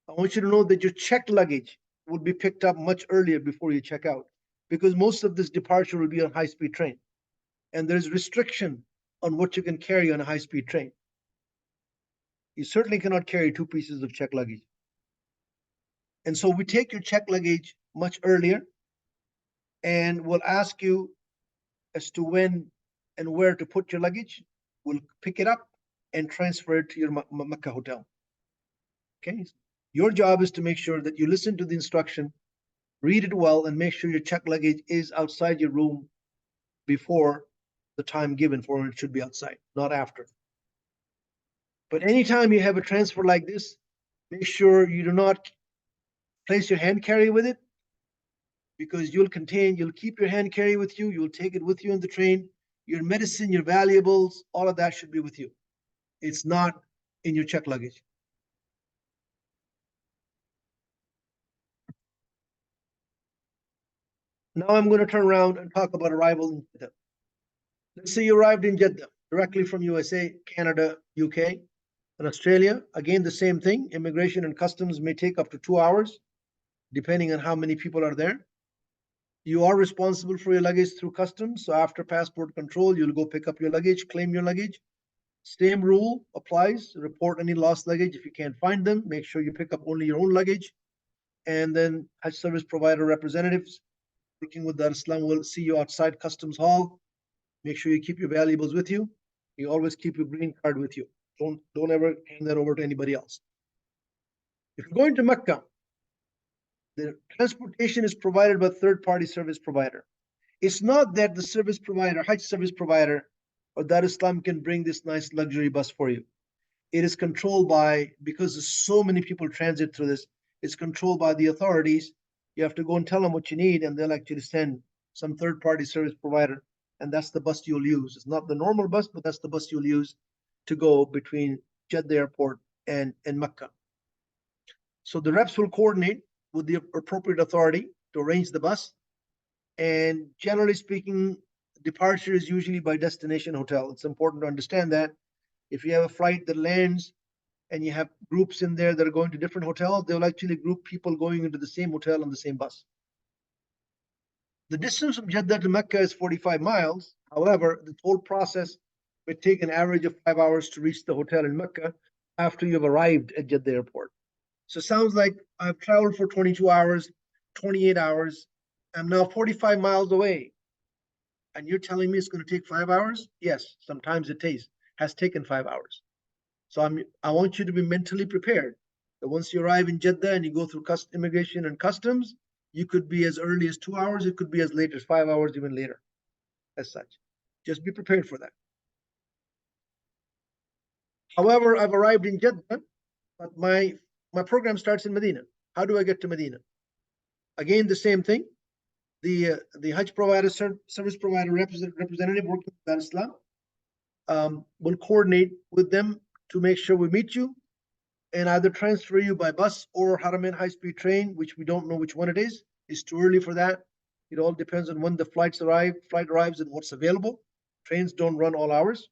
I want you to know that your checked luggage will be picked up much earlier before you check out, because most of this departure will be on high-speed train. And there's restriction on what you can carry on a high-speed train. You certainly cannot carry 2 pieces of checked luggage. And so we take your checked luggage much earlier, and we'll ask you as to when and where to put your luggage. We'll pick it up and transfer it to your Mecca hotel. Okay? Your job is to make sure that you listen to the instruction, read it well, and make sure your checked luggage is outside your room before the time given for it. Should be outside, not after. But anytime you have a transfer like this, make sure you do not place your hand carry with it, because you'll keep your hand carry with you, you'll take it with you on the train. Your medicine, your valuables, all of that should be with you. It's not in your checked luggage. Now I'm going to turn around and talk about arrival in Jeddah. Let's say you arrived in Jeddah directly from USA, Canada, UK, and Australia. Again, the same thing. Immigration and customs may take up to 2 hours, depending on how many people are there. You are responsible for your luggage through customs. So after passport control, you'll go pick up your luggage, claim your luggage. Same rule applies. Report any lost luggage if you can't find them. Make sure you pick up only your own luggage. And then Hajj service provider representatives working with Dar Islam will see you outside customs hall. Make sure you keep your valuables with you. You always keep your green card with you. Don't ever hand that over to anybody else. If you're going to Mecca, the transportation is provided by third-party service provider. It's not that the service provider, Hajj service provider, or Dar Islam can bring this nice luxury bus for you. It is controlled by, because there's so many people transit through this, it's controlled by the authorities. You have to go and tell them what you need, and they'll actually send some third-party service provider, and that's the bus you'll use. It's not the normal bus, but that's the bus you'll use to go between Jeddah Airport and Mecca. So the reps will coordinate with the appropriate authority to arrange the bus. And generally speaking, departure is usually by destination hotel. It's important to understand that. If you have a flight that lands and you have groups in there that are going to different hotels, they'll actually group people going into the same hotel on the same bus. The distance from Jeddah to Mecca is 45 miles. However, the whole process would take an average of 5 hours to reach the hotel in Mecca after you've arrived at Jeddah Airport. So it sounds like I've traveled for 22 hours, 28 hours. I'm now 45 miles away. And you're telling me it's going to take 5 hours? Yes, sometimes it has taken 5 hours. So I want you to be mentally prepared that once you arrive in Jeddah and you go through immigration and customs, you could be as early as 2 hours. It could be as late as 5 hours, even later, as such. Just be prepared for that. However, I've arrived in Jeddah, but my program starts in Medina. How do I get to Medina? Again, the same thing. The Hajj provider, service provider representative working with Dar Islam will coordinate with them to make sure we meet you and either transfer you by bus or Haramain high-speed train, which we don't know which one it is. It's too early for that. It all depends on when the flight arrives and what's available. Trains don't run all hours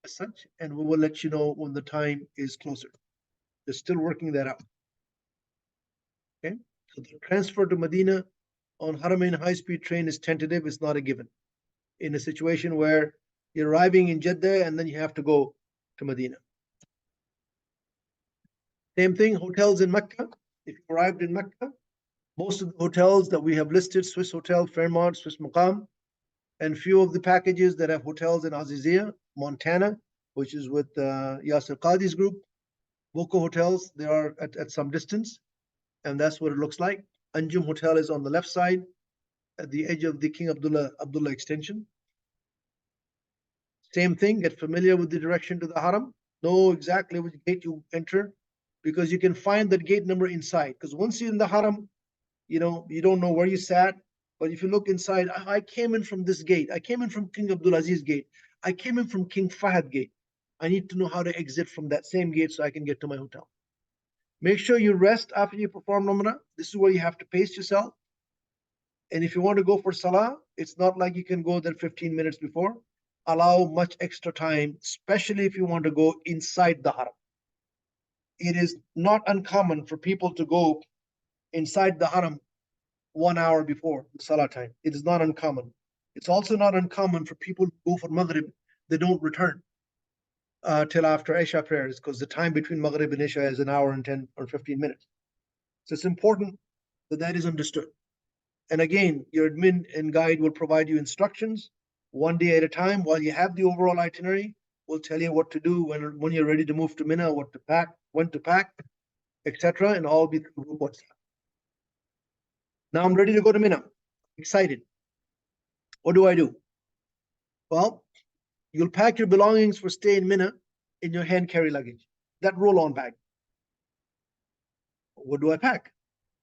as such, and we will let you know when the time is closer. They're still working that out. Okay, so the transfer to Medina on Haramain high-speed train is tentative, it's not a given. In a situation where you're arriving in Jeddah and then you have to go to Medina. Same thing, hotels in Mecca. If you arrived in Mecca, most of the hotels that we have listed, Swiss Hotel, Fairmont, Swiss Maqam, and few of the packages that have hotels in Azizia, Montana, which is with Yasser Qadi's group, Boko hotels, they are at some distance, and that's what it looks like. Anjum Hotel is on the left side, at the edge of the King Abdullah extension. Same thing, get familiar with the direction to the Haram, know exactly which gate you enter, because you can find that gate number inside. Because once you're in the Haram, you don't know where you sat, but if you look inside, I came in from this gate, I came in from King Abdulaziz gate, I came in from King Fahad gate. I need to know how to exit from that same gate so I can get to my hotel. Make sure you rest after you perform Umrah. This is where you have to pace yourself. And if you want to go for Salah, it's not like you can go there 15 minutes before. Allow much extra time, especially if you want to go inside the Haram. It is not uncommon for people to go inside the Haram 1 hour before the Salah time. It is not uncommon. It's also not uncommon for people to go for Maghrib. They don't return till after Isha prayers, because the time between Maghrib and Isha is an hour and 10 or 15 minutes. So it's important that that is understood. And again, your admin and guide will provide you instructions one day at a time. While you have the overall itinerary, we'll tell you what to do when you're ready to move to Mina, what to pack, when to pack, etc. And all be through WhatsApp. Now I'm ready to go to Mina. Excited. What do I do? Well, you'll pack your belongings for stay in Mina in your hand carry luggage, that roll-on bag. What do I pack?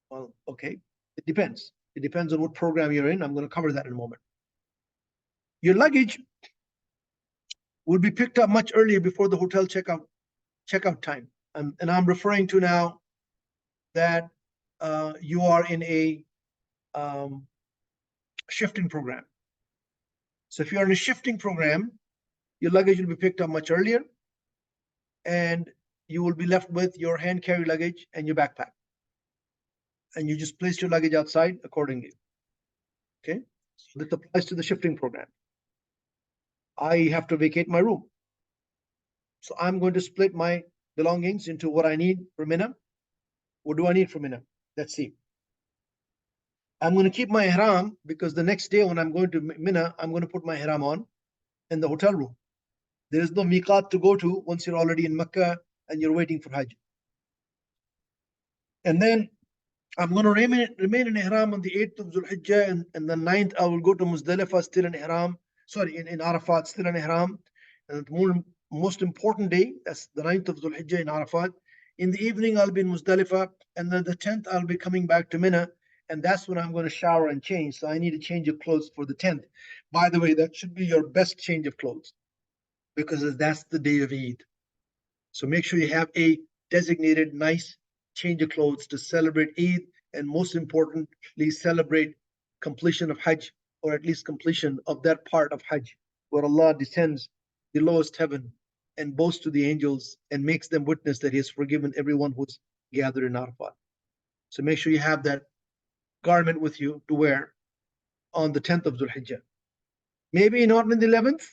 Well, okay, it depends. It depends on what program you're in. I'm going to cover that in a moment. Your luggage will be picked up much earlier before the hotel checkout time. And I'm referring to now that you are in a shifting program. So if you're in a shifting program, your luggage will be picked up much earlier, and you will be left with your hand carry luggage and your backpack. And you just place your luggage outside accordingly. Okay, so this applies to the shifting program. I have to vacate my room. So I'm going to split my belongings into what I need for Mina. What do I need for Mina? Let's see. I'm going to keep my ihram, because the next day when I'm going to Mina, I'm going to put my ihram on in the hotel room. There is no miqat to go to once you're already in Mecca and you're waiting for Hajj. And then I'm going to remain in ihram on the 8th of Dhul Hijjah, and the 9th I will go to Muzdalifah still in ihram. Sorry, in Arafat still in ihram. And the most important day, that's the 9th of Dhul Hijjah in Arafat. In the evening I'll be in Muzdalifah, and then the 10th I'll be coming back to Mina, and that's when I'm going to shower and change. So I need a change of clothes for the 10th. By the way, that should be your best change of clothes, because that's the day of Eid. So make sure you have a designated nice change of clothes to celebrate Eid, and most importantly, celebrate completion of Hajj, or at least completion of that part of Hajj where Allah descends the lowest heaven and boasts to the angels and makes them witness that He has forgiven everyone who's gathered in Arafat. So make sure you have that garment with you to wear on the 10th of Dhul Hijjah. Maybe not on the 11th,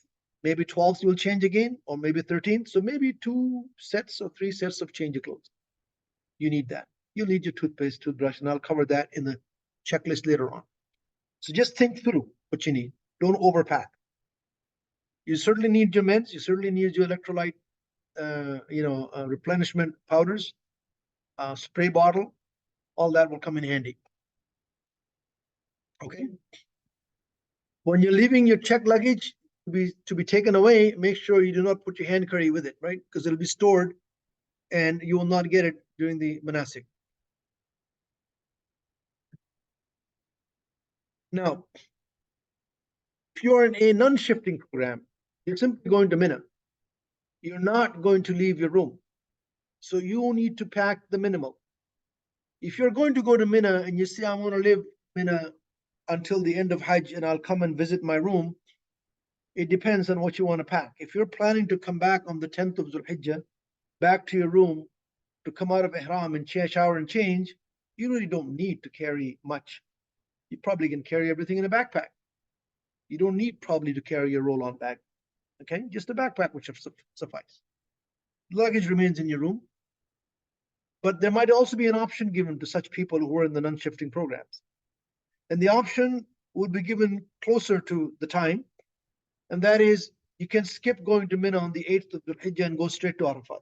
maybe 12th you will change again, or maybe 13th. So maybe 2 sets or 3 sets of change of clothes. You need that. You'll need your toothpaste, toothbrush, and I'll cover that in the checklist later on. So just think through what you need. Don't overpack. You certainly need your meds. You certainly need your electrolyte, replenishment powders, spray bottle. All that will come in handy. Okay. When you're leaving your checked luggage to be taken away, make sure you do not put your hand carry with it, right? Because it'll be stored, and you will not get it during the manasik. Now, if you're in a non-shifting program, you're simply going to Mina. You're not going to leave your room. So you need to pack the minimal. If you're going to go to Mina and you say, I want to live Mina until the end of Hajj and I'll come and visit my room. It depends on what you want to pack. If you're planning to come back on the 10th of Dhul Hijjah, back to your room to come out of Ihram and shower and change, you really don't need to carry much. You probably can carry everything in a backpack. You don't need probably to carry your roll-on bag. Okay, just a backpack which suffice. Luggage remains in your room, but there might also be an option given to such people who are in the non-shifting programs. And the option will be given closer to the time, and that is you can skip going to Mina on the 8th of Dhul Hijjah and go straight to Arafat.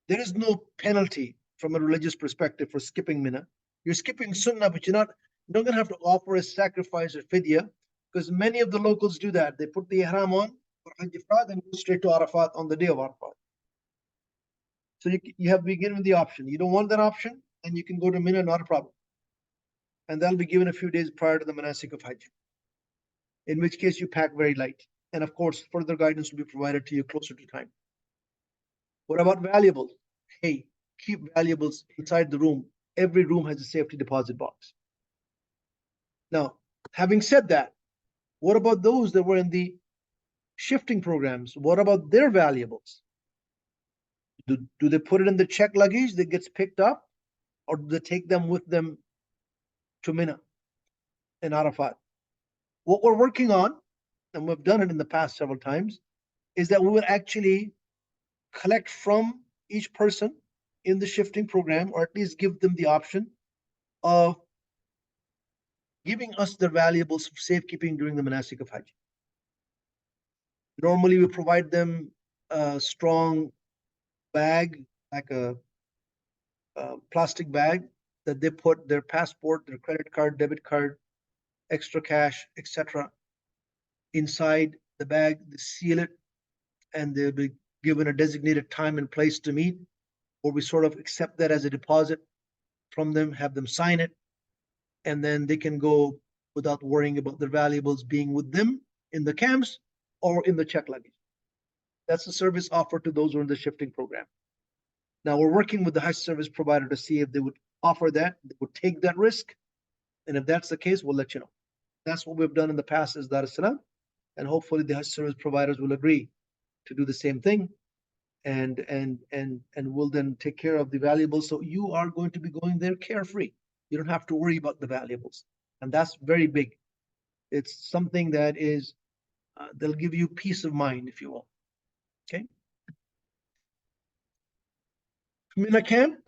There is no penalty from a religious perspective for skipping Mina. You're skipping Sunnah, but you're not going to have to offer a sacrifice or fidya, because many of the locals do that. They put the ihram on for Hajj Ifrad and go straight to Arafat on the day of Arafat. So you have to be given the option. You don't want that option, and you can go to Mina, not a problem. And that'll be given a few days prior to the manasik of Hajj, in which case you pack very light. And of course, further guidance will be provided to you closer to time. What about valuables? Hey, keep valuables inside the room. Every room has a safety deposit box. Now, having said that, what about those that were in the shifting programs? What about their valuables? Do they put it in the check luggage that gets picked up, or do they take them with them to Mina and Arafat? What we're working on, and we've done it in the past several times, is that we will actually collect from each person in the shifting program, or at least give them the option of giving us their valuables for safekeeping during the manasik of Hajj. Normally, we provide them a strong bag, like a plastic bag, that they put their passport, their credit card, debit card, extra cash, etc. inside the bag. They seal it, and they'll be given a designated time and place to meet, or we sort of accept that as a deposit from them, have them sign it, and then they can go without worrying about their valuables being with them in the camps or in the check luggage. That's the service offered to those who are in the shifting program. Now we're working with the Hajj service provider to see if they would offer that, they would take that risk. And if that's the case, we'll let you know. That's what we've done in the past as Dar es Salaam. And hopefully the Hajj service providers will agree to do the same thing. And we'll then take care of the valuables. So you are going to be going there carefree. You don't have to worry about the valuables. And that's very big. It's something that is, they'll give you peace of mind, if you will. Okay. Mina camp,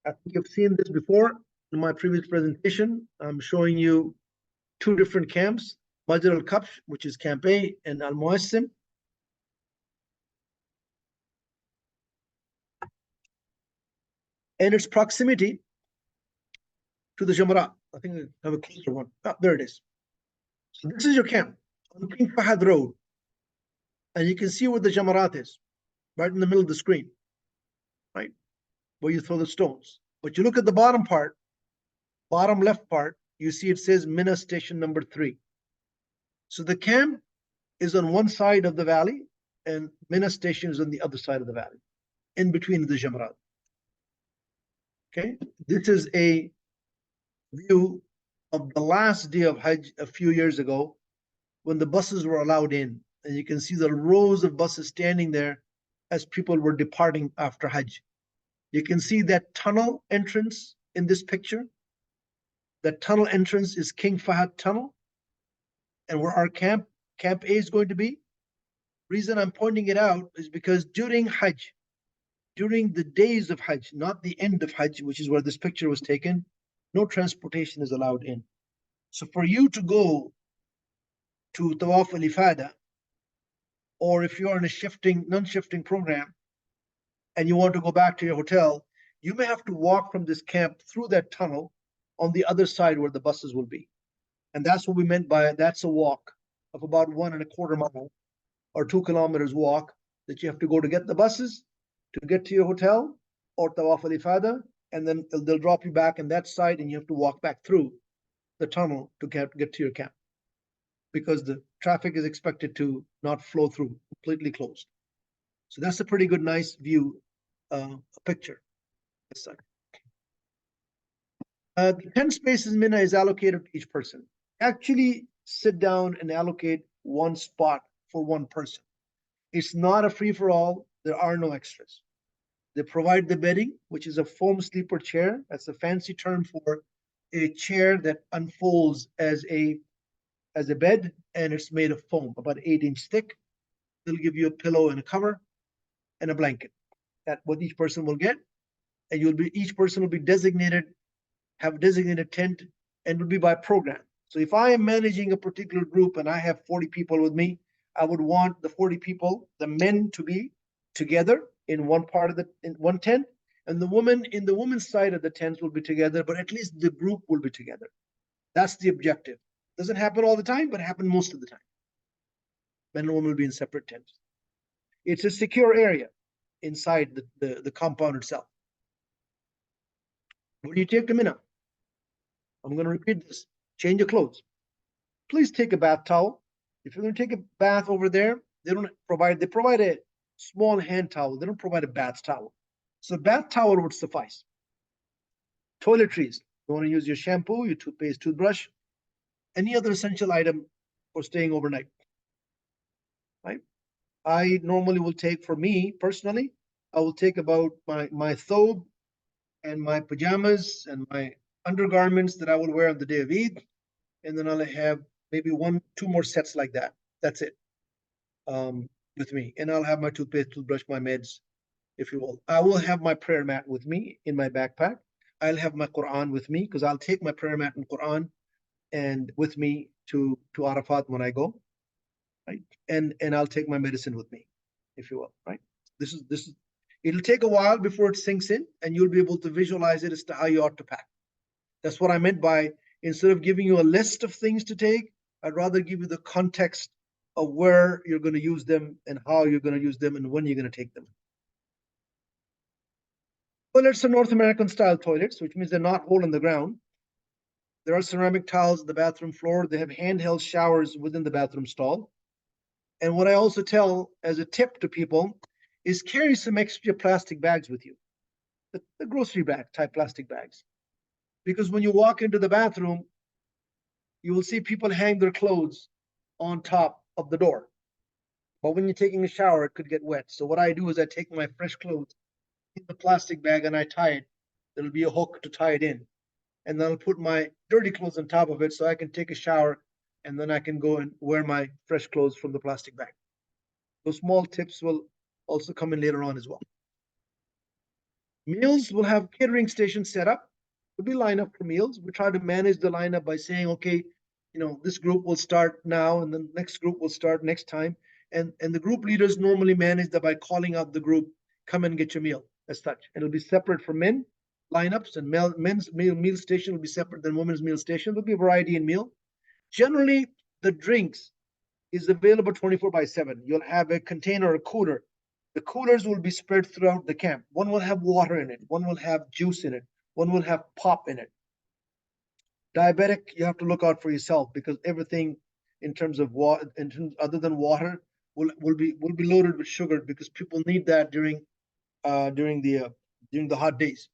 I think you've seen this before in my previous presentation. I'm showing you two different camps, Majar Alkabsh, which is Camp A, and Al Muassim. And its proximity to the Jamarat. I think I have a closer one. Ah, there it is. So this is your camp on King Fahad Road. And you can see where the Jamarat is, right in the middle of the screen, right? Where you throw the stones. But you look at the bottom part, bottom left part, you see it says Mina Station number 3. So the camp is on one side of the valley, and Mina Station is on the other side of the valley, in between the Jamarat. Okay, this is a view of the last day of Hajj a few years ago, when the buses were allowed in. And you can see the rows of buses standing there as people were departing after Hajj. You can see that tunnel entrance in this picture. That tunnel entrance is King Fahad Tunnel, and where our camp A is going to be. Reason I'm pointing it out is because during Hajj, during the days of Hajj, not the end of Hajj, which is where this picture was taken, no transportation is allowed in. So for you to go to Tawaf al-Ifada, or if you're in a non-shifting program, and you want to go back to your hotel, you may have to walk from this camp through that tunnel on the other side where the buses will be. And that's what we meant by it. That's a walk of about 1.25 miles or 2 kilometers walk that you have to go to get the buses, to get to your hotel or Tawaf al-Ifada, and then they'll drop you back on that side, and you have to walk back through the tunnel to get to your camp, because the traffic is expected to not flow through, completely closed. So that's a pretty good, nice view, picture. This side. The 10 spaces Mina is allocated to each person. actually sit down and allocate one spot for one person. It's not a free for all. There are no extras. They provide the bedding, which is a foam sleeper chair. That's a fancy term for a chair that unfolds as a bed, and it's made of foam, about 8-inch thick. They'll give you a pillow and a cover and a blanket. That what each person will get, and you'll be each person will be designated, have a designated tent, and will be by program. So if I am managing a particular group and I have 40 people with me, I would want the 40 people, the men, to be together in one part of the in one tent, and the women in the women's side of the tents will be together, but at least the group will be together. That's the objective. Doesn't happen all the time, but happen most of the time. Men and women will be in separate tents. It's a secure area inside the compound itself. When you take them in, I'm going to repeat this. Change your clothes. Please take a bath towel. If you're going to take a bath over there, they provide a small hand towel. They don't provide a bath towel. So a bath towel would suffice. Toiletries. You want to use your shampoo, your toothpaste, toothbrush, any other essential item for staying overnight. Right? I normally will take, for me personally, I will take about my thobe and my pajamas and my undergarments that I will wear on the day of Eid, and then I'll have maybe 2 more sets like that. That's it, with me, and I'll have my toothpaste, toothbrush, my meds, if you will. I will have my prayer mat with me in my backpack. I'll have my Quran with me because I'll take my prayer mat and Quran and with me to Arafat when I go, right? And I'll take my medicine with me, if you will, right? This is. It'll take a while before it sinks in, and you'll be able to visualize it as to how you ought to pack. That's what I meant by, instead of giving you a list of things to take, I'd rather give you the context of where you're going to use them and how you're going to use them and when you're going to take them. Toilets are North American style toilets, which means they're not hole in the ground. There are ceramic tiles on the bathroom floor. They have handheld showers within the bathroom stall. And what I also tell as a tip to people is carry some extra plastic bags with you, the grocery bag type plastic bags. Because when you walk into the bathroom, you will see people hang their clothes on top of the door. But when you're taking a shower, it could get wet. So what I do is I take my fresh clothes in the plastic bag and I tie it. There'll be a hook to tie it in. And then I'll put my dirty clothes on top of it so I can take a shower and then I can go and wear my fresh clothes from the plastic bag. Those small tips will also come in later on as well. Meals will have catering stations set up. There'll be lineup for meals. We try to manage the lineup by saying, okay, this group will start now and the next group will start next time. And the group leaders normally manage that by calling out the group, come and get your meal as such. And it'll be separate for men lineups, and men's meal station will be separate than women's meal station. There'll be a variety in meal. Generally, the drinks is available 24/7. You'll have a container, a cooler. The coolers will be spread throughout the camp. One will have water in it. One will have juice in it. One will have pop in it. Diabetic, you have to look out for yourself because everything in terms of water, other than water, will be loaded with sugar because people need that during the hot days.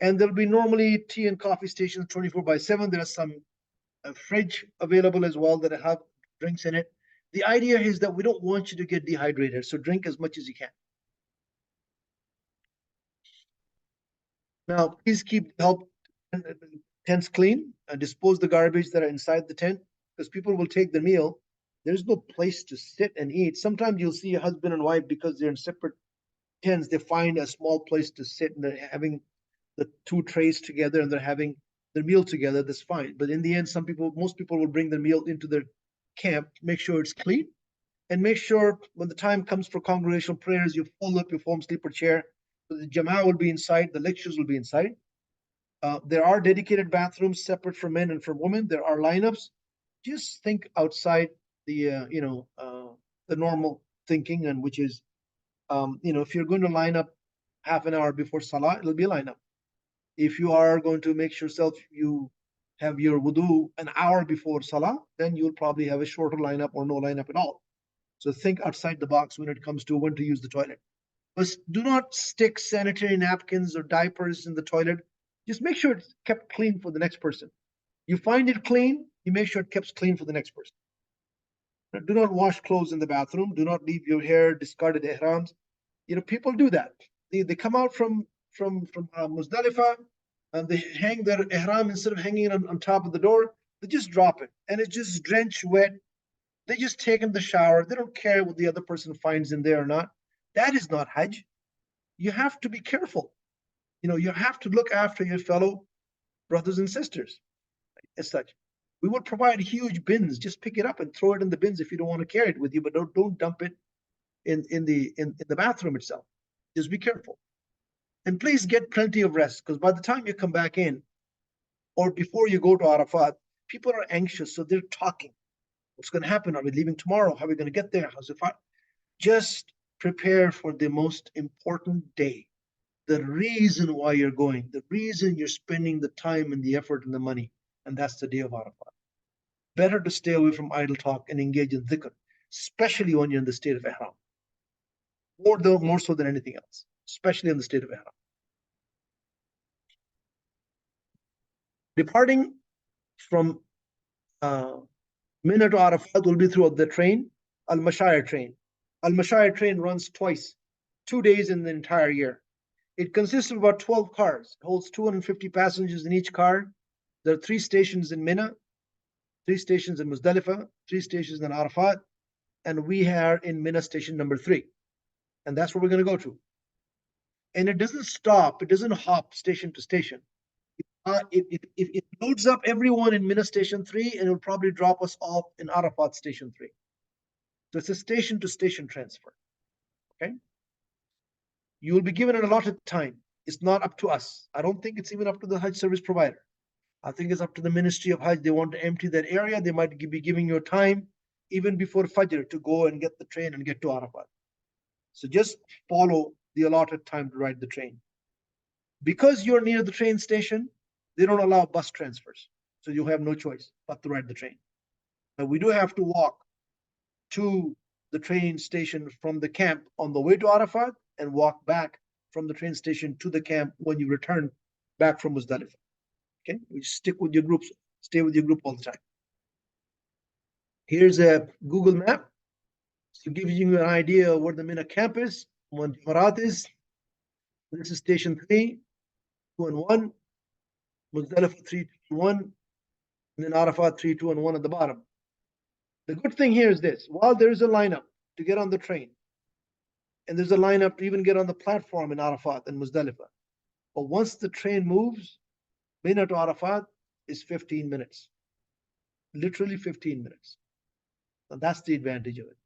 And there'll be normally tea and coffee stations 24/7. There are some fridge available as well that have drinks in it. The idea is that we don't want you to get dehydrated, so drink as much as you can. Now, please help tents clean and dispose the garbage that are inside the tent because people will take the meal. There's no place to sit and eat. Sometimes you'll see a husband and wife because they're in separate tents. They find a small place to sit and they're having the 2 trays together and they're having their meal together. That's fine. But in the end, most people will bring their meal into their camp, make sure it's clean, and make sure when the time comes for congregational prayers, you fold up your foam sleeper chair. So the jama'ah will be inside, the lectures will be inside. There are dedicated bathrooms separate for men and for women. There are lineups. Just think outside the the normal thinking, and which is if you're going to line up half an hour before salah, it'll be a lineup. If you are going to make yourself you have your wudu an hour before salah, then you'll probably have a shorter lineup or no lineup at all. So think outside the box when it comes to when to use the toilet. But do not stick sanitary napkins or diapers in the toilet. Just make sure it's kept clean for the next person. You find it clean, You make sure it keeps clean for the next person. Do not wash clothes in the bathroom. Do not leave your hair discarded ihrams. People do that. They come out from Muzdalifah and they hang their ihram instead of hanging it on top of the door. They just drop it and it's just drenched wet. They just take in the shower. They don't care what the other person finds in there or not. That is not Hajj. You have to be careful. You have to look after your fellow brothers and sisters as such. We would provide huge bins. Just pick it up and throw it in the bins if you don't want to carry it with you, but don't dump it in the bathroom itself. Just be careful. And please get plenty of rest, because by the time you come back in or before you go to Arafat, people are anxious, so they're talking. What's going to happen? Are we leaving tomorrow? How are we going to get there? How's it? Just prepare for the most important day. The reason why you're going, the reason you're spending the time and the effort and the money, and that's the day of Arafat. Better to stay away from idle talk and engage in dhikr, especially when you're in the state of ihram. More so than anything else, especially in the state of ihram. Departing from Mina to Arafat will be through the train, Al-Mashayar train. Al-Mashayar train runs twice, 2 days in the entire year. It consists of about 12 cars. It holds 250 passengers in each car. There are 3 stations in Mina, 3 stations in Muzdalifah, 3 stations in Arafat, and we are in Mina station number 3. And that's where we're going to go to. And it doesn't stop, it doesn't hop station to station. It loads up everyone in Mina station 3 and it will probably drop us off in Arafat station 3. So it's a station to station transfer. Okay? You will be given an allotted time. It's not up to us. I don't think it's even up to the Hajj service provider. I think it's up to the Ministry of Hajj. They want to empty that area. They might be giving you time even before Fajr to go and get the train and get to Arafat. So just follow the allotted time to ride the train. Because you're near the train station, they don't allow bus transfers. So you have no choice but to ride the train. Now we do have to walk to the train station from the camp on the way to Arafat and walk back from the train station to the camp when you return back from Muzdalifah. Okay, you stick with your groups, stay with your group all the time. Here's a Google map. So it gives you an idea of where the Mina camp is, when Marat is. This is station 3, 2 and 1, Muzdalifah 3, 2 and 1, and then Arafat 3, 2 and 1 at the bottom. The good thing here is this: while there is a lineup to get on the train, and there's a lineup to even get on the platform in Arafat and Muzdalifah, but once the train moves, Mina to Arafat is 15 minutes. Literally 15 minutes. And that's the advantage of it.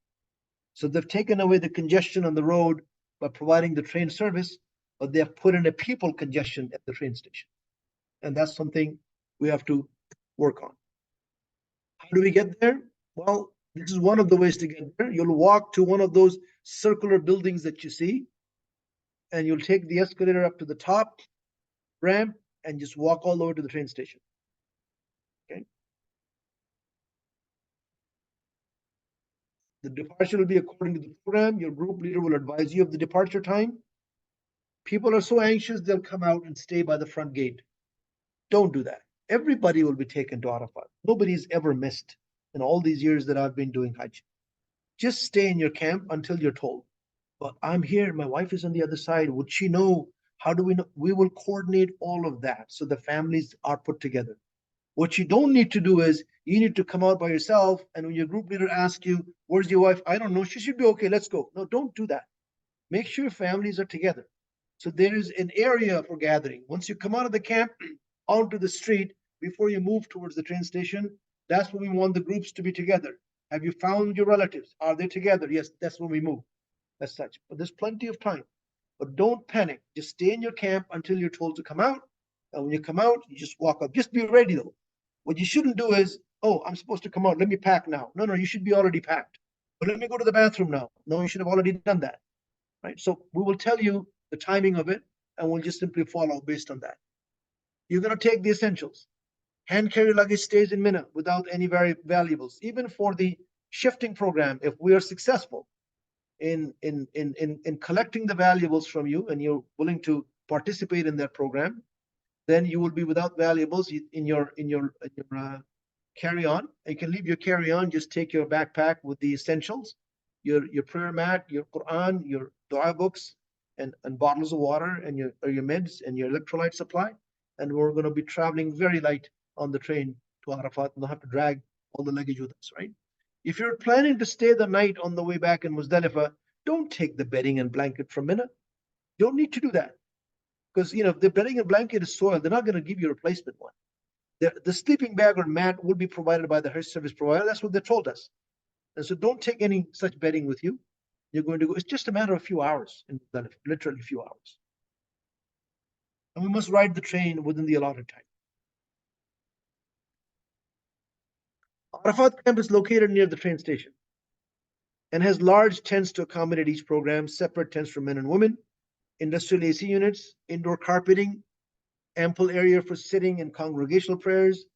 So they've taken away the congestion on the road by providing the train service, but they have put in a people congestion at the train station. And that's something we have to work on. How do we get there? Well, this is one of the ways to get there. You'll walk to one of those circular buildings that you see, and you'll take the escalator up to the top ramp and just walk all the way to the train station. Okay. The departure will be according to the program. Your group leader will advise you of the departure time. People are so anxious, they'll come out and stay by the front gate. Don't do that. Everybody will be taken to Arafat. Nobody's ever missed in all these years that I've been doing Hajj. Just stay in your camp until you're told. But I'm here, my wife is on the other side. Would she know? How do we know? We will coordinate all of that so the families are put together. What you don't need to do is you need to come out by yourself, and when your group leader asks you, where's your wife? I don't know. She should be okay. Let's go. No, don't do that. Make sure families are together. So there is an area for gathering. Once you come out of the camp onto the street before you move towards the train station, that's when we want the groups to be together. Have you found your relatives? Are they together? Yes, that's when we move. That's such. But there's plenty of time. But don't panic. Just stay in your camp until you're told to come out. And when you come out, you just walk up. Just be ready though. What you shouldn't do is, oh, I'm supposed to come out. Let me pack now. No, you should be already packed. But let me go to the bathroom now. No, you should have already done that. Right? So we will tell you the timing of it, and we'll just simply follow based on that. You're going to take the essentials. Hand carry luggage stays in Mina without any valuables. Even for the shifting program, if we are successful in collecting the valuables from you and you're willing to participate in that program, then you will be without valuables in your carry-on. You can leave your carry-on, just take your backpack with the essentials, your prayer mat, your Quran, your dua books, and bottles of water, and your meds and your electrolyte supply. And we're going to be traveling very light on the train to Arafat, and not have to drag all the luggage with us, right? If you're planning to stay the night on the way back in Muzdalifah, don't take the bedding and blanket from Mina. You don't need to do that, because if the bedding and blanket is soiled, they're not going to give you a replacement one. The sleeping bag or mat will be provided by the Hajj service provider. That's what they told us. And so don't take any such bedding with you. You're going to go, it's just a matter of a few hours, literally a few hours. And we must ride the train within the allotted time. Arafat camp is located near the train station and has large tents to accommodate each program, separate tents for men and women, industrial AC units, indoor carpeting, ample area for sitting and congregational prayers.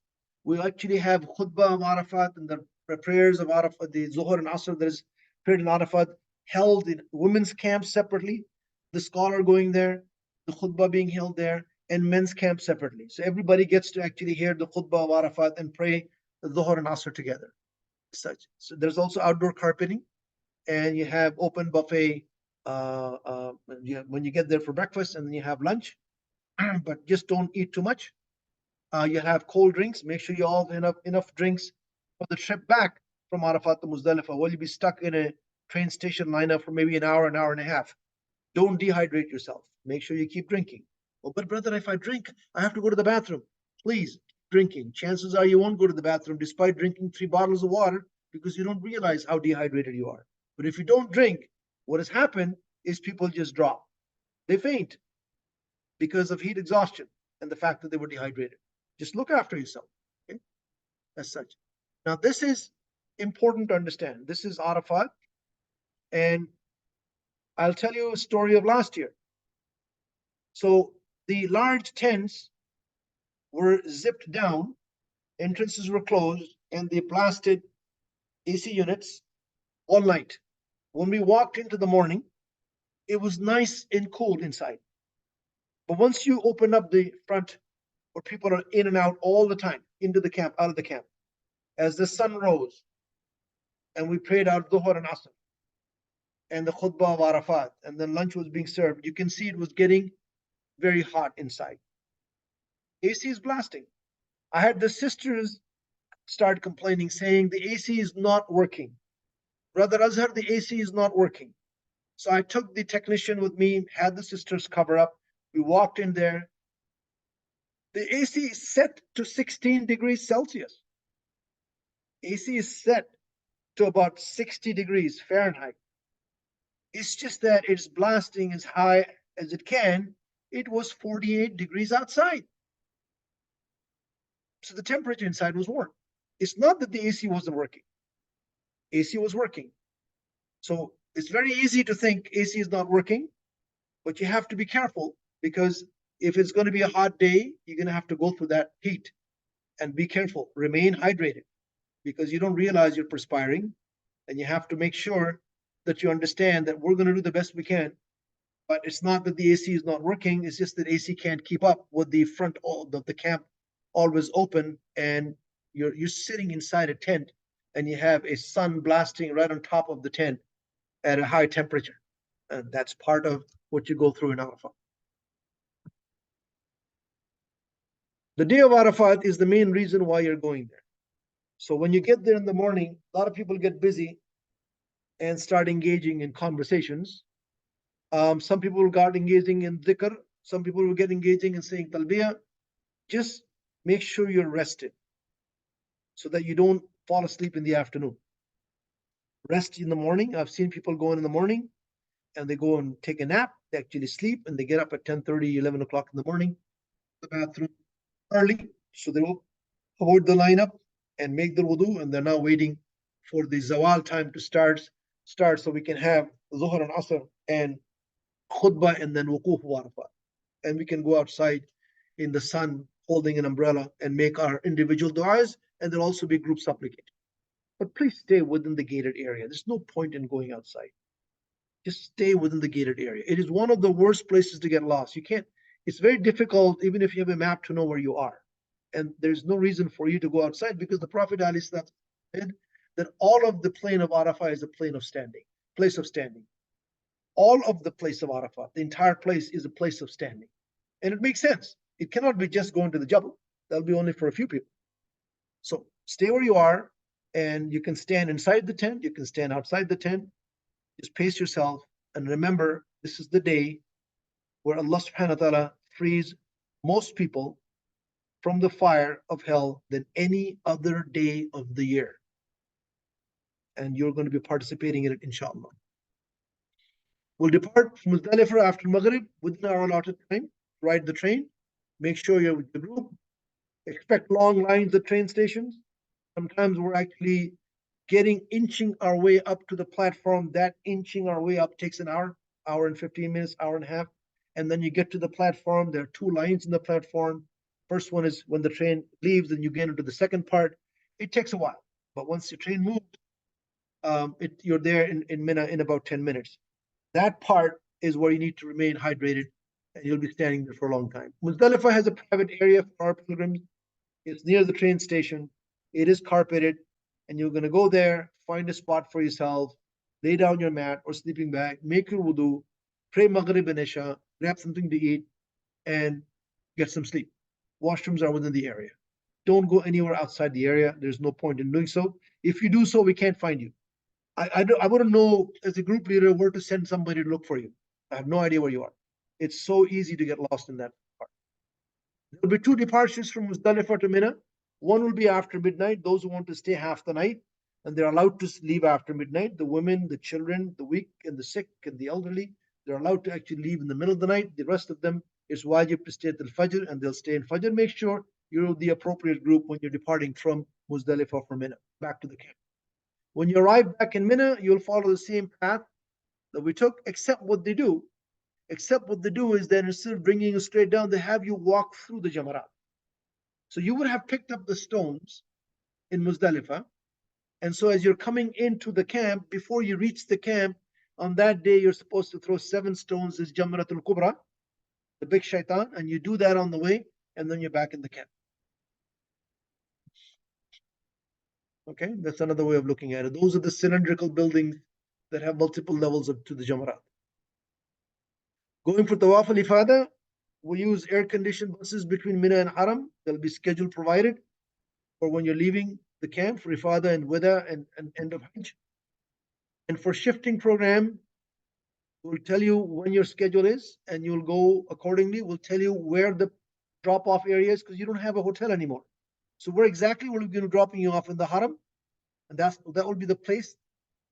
We actually have khutbah of Arafat and the prayers of Arafat, the Zuhr and Asr that is prayed in Arafat, held in women's camp separately, the scholar going there, the khutbah being held there, and men's camp separately. So everybody gets to actually hear the khutbah of Arafat and pray the Zuhr and Asr together. Such. So there's also outdoor carpeting, and you have open buffet when you get there for breakfast, and then you have lunch, but just don't eat too much. You have cold drinks. Make sure you all have enough drinks for the trip back from Arafat to Muzdalifah. Will you be stuck in a train station lineup for maybe an hour and a half? Don't dehydrate yourself. Make sure you keep drinking. Oh, but brother, if I drink, I have to go to the bathroom. Please, drinking. Chances are you won't go to the bathroom despite drinking 3 bottles of water, because you don't realize how dehydrated you are. But if you don't drink, what has happened is people just drop. They faint because of heat exhaustion and the fact that they were dehydrated. Just look after yourself, okay? As such. Now, this is important to understand. This is Arafat, and I'll tell you a story of last year. So the large tents were zipped down, entrances were closed, and they blasted AC units all night. When we walked into the morning, it was nice and cool inside. But once you open up the front, where people are in and out all the time, into the camp, out of the camp, as the sun rose, and we prayed out Dhuhr and Asr, and the khutbah of Arafat, and then lunch was being served, you can see it was getting very hot inside. AC is blasting. I had the sisters start complaining, saying the AC is not working. Brother Azhar, the AC is not working. So I took the technician with me, had the sisters cover up. We walked in there. The AC is set to 16 degrees Celsius. AC is set to about 60 degrees Fahrenheit. It's just that it's blasting as high as it can. It was 48 degrees outside. So the temperature inside was warm. It's not that the AC wasn't working. AC was working. So it's very easy to think AC is not working, but you have to be careful, because if it's going to be a hot day, you're going to have to go through that heat. And be careful, remain hydrated, because you don't realize you're perspiring, and you have to make sure that you understand that we're going to do the best we can. But it's not that the AC is not working, it's just that AC can't keep up with the front of the camp always open, and you're sitting inside a tent, and you have a sun blasting right on top of the tent at a high temperature. And that's part of what you go through in Arafat. The day of Arafat is the main reason why you're going there. So when you get there in the morning, a lot of people get busy and start engaging in conversations. Some people will start engaging in dhikr. Some people will get engaging in saying talbiyah. Just make sure you're rested so that you don't fall asleep in the afternoon. Rest in the morning. I've seen people go in the morning and they go and take a nap. They actually sleep and they get up at 10:30, 11 o'clock in the morning, the bathroom early. So they will avoid the lineup and make the wudu, and they're now waiting for the zawal time to start so we can have Zuhr and Asr and khutbah and then wuquf of Arafat. And we can go outside in the sun holding an umbrella and make our individual du'as, and there'll also be group supplication. But please stay within the gated area. There's no point in going outside. Just stay within the gated area. It is one of the worst places to get lost. You can't, it's very difficult, even if you have a map, to know where you are. and there's no reason for you to go outside because the Prophet ﷺ said that all of the plain of Arafah is a plain of standing, place of standing. All of the place of Arafah, the entire place is a place of standing. And it makes sense. It cannot be just going to the Jabal. That'll be only for a few people. So stay where you are, and you can stand inside the tent, you can stand outside the tent. Just pace yourself, and remember, this is the day where Allah subhanahu wa ta'ala frees most people from the fire of hell than any other day of the year. And you're going to be participating in it, inshallah. We'll depart from Muzdalifah after Maghrib within our allotted time. Ride the train. Make sure you're with the group. Expect long lines at train stations. Sometimes we're actually inching our way up to the platform. That inching our way up takes an hour, hour and 15 minutes, hour and a half. And then you get to the platform. There are two lines in the platform. First one is when the train leaves, and you get into the second part. It takes a while. But once the train moves, you're there in Mina in about 10 minutes. That part is where you need to remain hydrated, and you'll be standing there for a long time. Muzdalifah has a private area for our pilgrims. It's near the train station. It is carpeted, and you're going to go there, find a spot for yourself, lay down your mat or sleeping bag, make your wudu, pray Maghrib and Isha, grab something to eat, and get some sleep. Washrooms are within the area. Don't go anywhere outside the area. There's no point in doing so. If you do so, we can't find you. I wouldn't know as a group leader where to send somebody to look for you. I have no idea where you are. It's so easy to get lost in that part. There will be two departures from Muzdalifah to Mina. One will be after midnight, those who want to stay half the night, and they're allowed to leave after midnight. The women, the children, the weak and the sick and the elderly, they're allowed to actually leave in the middle of the night. The rest of them, it's wajib to stay till Fajr, and they'll stay in Fajr. Make sure you're the appropriate group when you're departing from Muzdalifah for Mina, back to the camp. When you arrive back in Mina, you'll follow the same path that we took, except what they do. Except what they do is that instead of bringing you straight down, they have you walk through the Jamarat. So you would have picked up the stones in Muzdalifah. And so as you're coming into the camp, before you reach the camp, on that day, you're supposed to throw 7 stones as Jamratul Kubra, the big shaitan, and you do that on the way, and then you're back in the camp. Okay, that's another way of looking at it. Those are the cylindrical buildings that have multiple levels to the Jamarat. Going for Tawaf al-Ifada, we use air-conditioned buses between Mina and Haram. There'll be schedule provided for when you're leaving the camp for Ifada and Wada and end of Hajj. And for shifting program, we'll tell you when your schedule is, and you'll go accordingly. We'll tell you where the drop-off area is, because you don't have a hotel anymore. So where exactly we're going to dropping you off in the Haram, and that will be the place.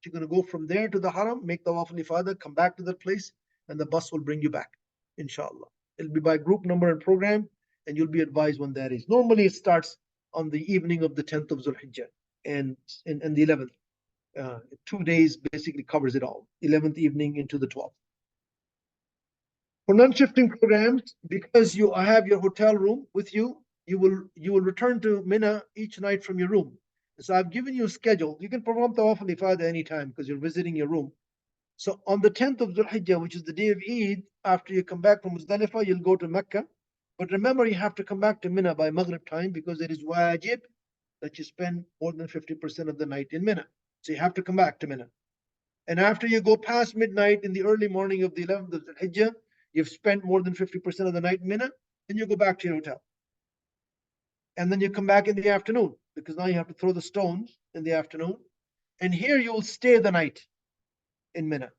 You're going to go from there to the Haram, make Tawaf al-Ifada, come back to that place, and the bus will bring you back, inshallah. It'll be by group number and program, and you'll be advised when that is. Normally, it starts on the evening of the 10th of Zulhijjah and the 11th. 2 days basically covers it all, 11th evening into the 12th. For non-shifting programs, because you have your hotel room with you, you will return to Mina each night from your room. So I've given you a schedule. You can perform Tawaf al-Ifada anytime because you're visiting your room. So on the 10th of Dhul-Hijjah, which is the day of Eid, after you come back from Muzdalifah, you'll go to Mecca. But remember, you have to come back to Mina by Maghrib time, because it is wajib that you spend more than 50% of the night in Mina. So you have to come back to Mina. And after you go past midnight in the early morning of the 11th of Dhul-Hijjah, you've spent more than 50% of the night in Mina, then you go back to your hotel. And then you come back in the afternoon, because now you have to throw the stones in the afternoon. And here you'll stay the night in Mina.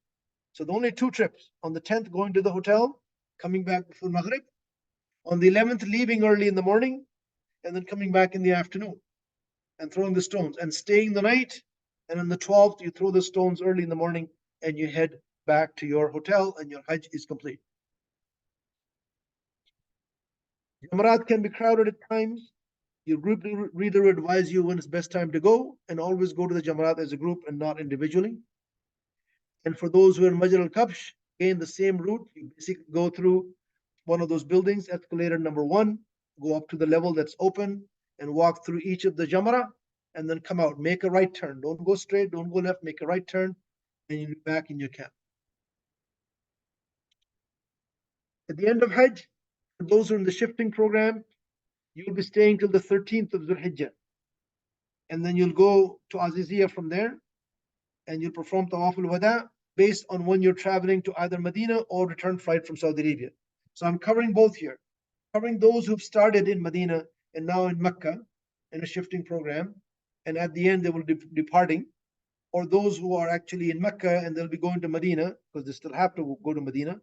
So the only 2 trips. On the 10th, going to the hotel, coming back before Maghrib. On the 11th, leaving early in the morning, and then coming back in the afternoon and throwing the stones and staying the night. And on the 12th, you throw the stones early in the morning and you head back to your hotel, and your Hajj is complete. Jamarat can be crowded at times. Your group leader will advise you when it's best time to go, and always go to the Jamarat as a group and not individually. And for those who are in Majar Alkabsh, again the same route. You basically go through one of those buildings, escalator number 1, go up to the level that's open, and walk through each of the Jamara, and then come out. Make a right turn. Don't go straight, don't go left, make a right turn, and you'll be back in your camp. At the end of Hajj, for those who are in the shifting program, You'll be staying till the 13th of Zulhijjah. And then you'll go to Aziziyah from there, and you'll perform Tawaf al-Wada based on when you're traveling to either Medina or return flight from Saudi Arabia. So I'm covering both here, covering those who've started in Medina and now in Mecca in a shifting program, and at the end they will be departing, or those who are actually in Mecca and they'll be going to Medina because they still have to go to Medina.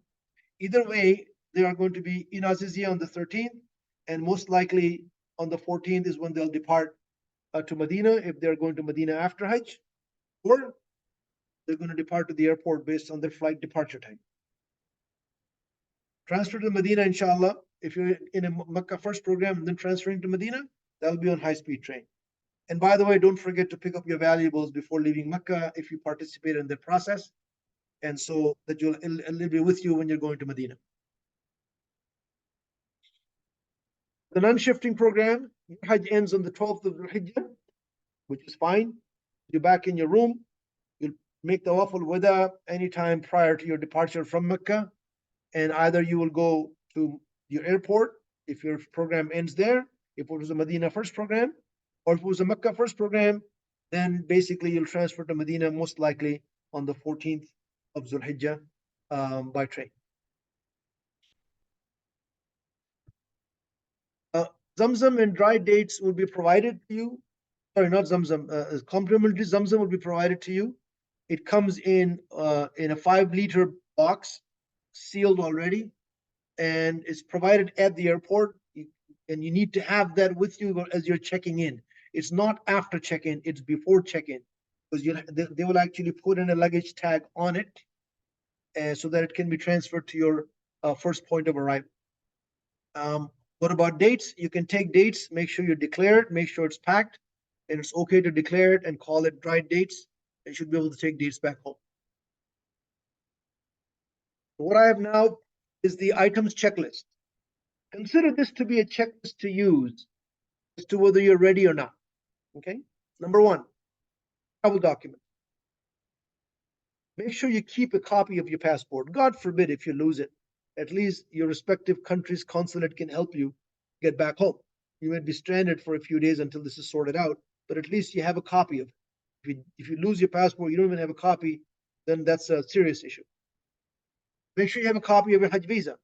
Either way, they are going to be in Aziziyah on the 13th, and most likely on the 14th is when they'll depart to Medina if they're going to Medina after Hajj, or they're going to depart to the airport based on their flight departure time. Transfer to Medina, inshallah. If you're in a Makkah first program and then transferring to Medina, that'll be on high-speed train. And by the way, don't forget to pick up your valuables before leaving Mecca if you participate in the process, and so that it'll be with you when you're going to Medina. The non-shifting program, your Hajj ends on the 12th of Hijjah, which is fine. You're back in your room. You'll make the Tawaf al-Wada anytime prior to your departure from Mecca, and either you will go to your airport if your program ends there, if it was a Medina first program, or if it was a Mecca first program, then basically you'll transfer to Medina most likely on the 14th of Zulhijjah by train. Zamzam and dried dates will be provided to you. Sorry, not Zamzam. Complimentary Zamzam will be provided to you. It comes in a 5-liter box, sealed already, and it's provided at the airport. And you need to have that with you as you're checking in. It's not after check-in; it's before check-in, because they will actually put in a luggage tag on it, so that it can be transferred to your first point of arrival. What about dates? You can take dates. Make sure you declare it. Make sure it's packed, and it's okay to declare it and call it dried dates. You should be able to take dates back home. What I have now is the items checklist. Consider this to be a checklist to use as to whether you're ready or not. Okay. Number one, travel document. Make sure you keep a copy of your passport. God forbid if you lose it, at least your respective country's consulate can help you get back home. You might be stranded for a few days until this is sorted out, but at least you have a copy of it. If you lose your passport, you don't even have a copy, then that's a serious issue. Make sure you have a copy of your Hajj visa.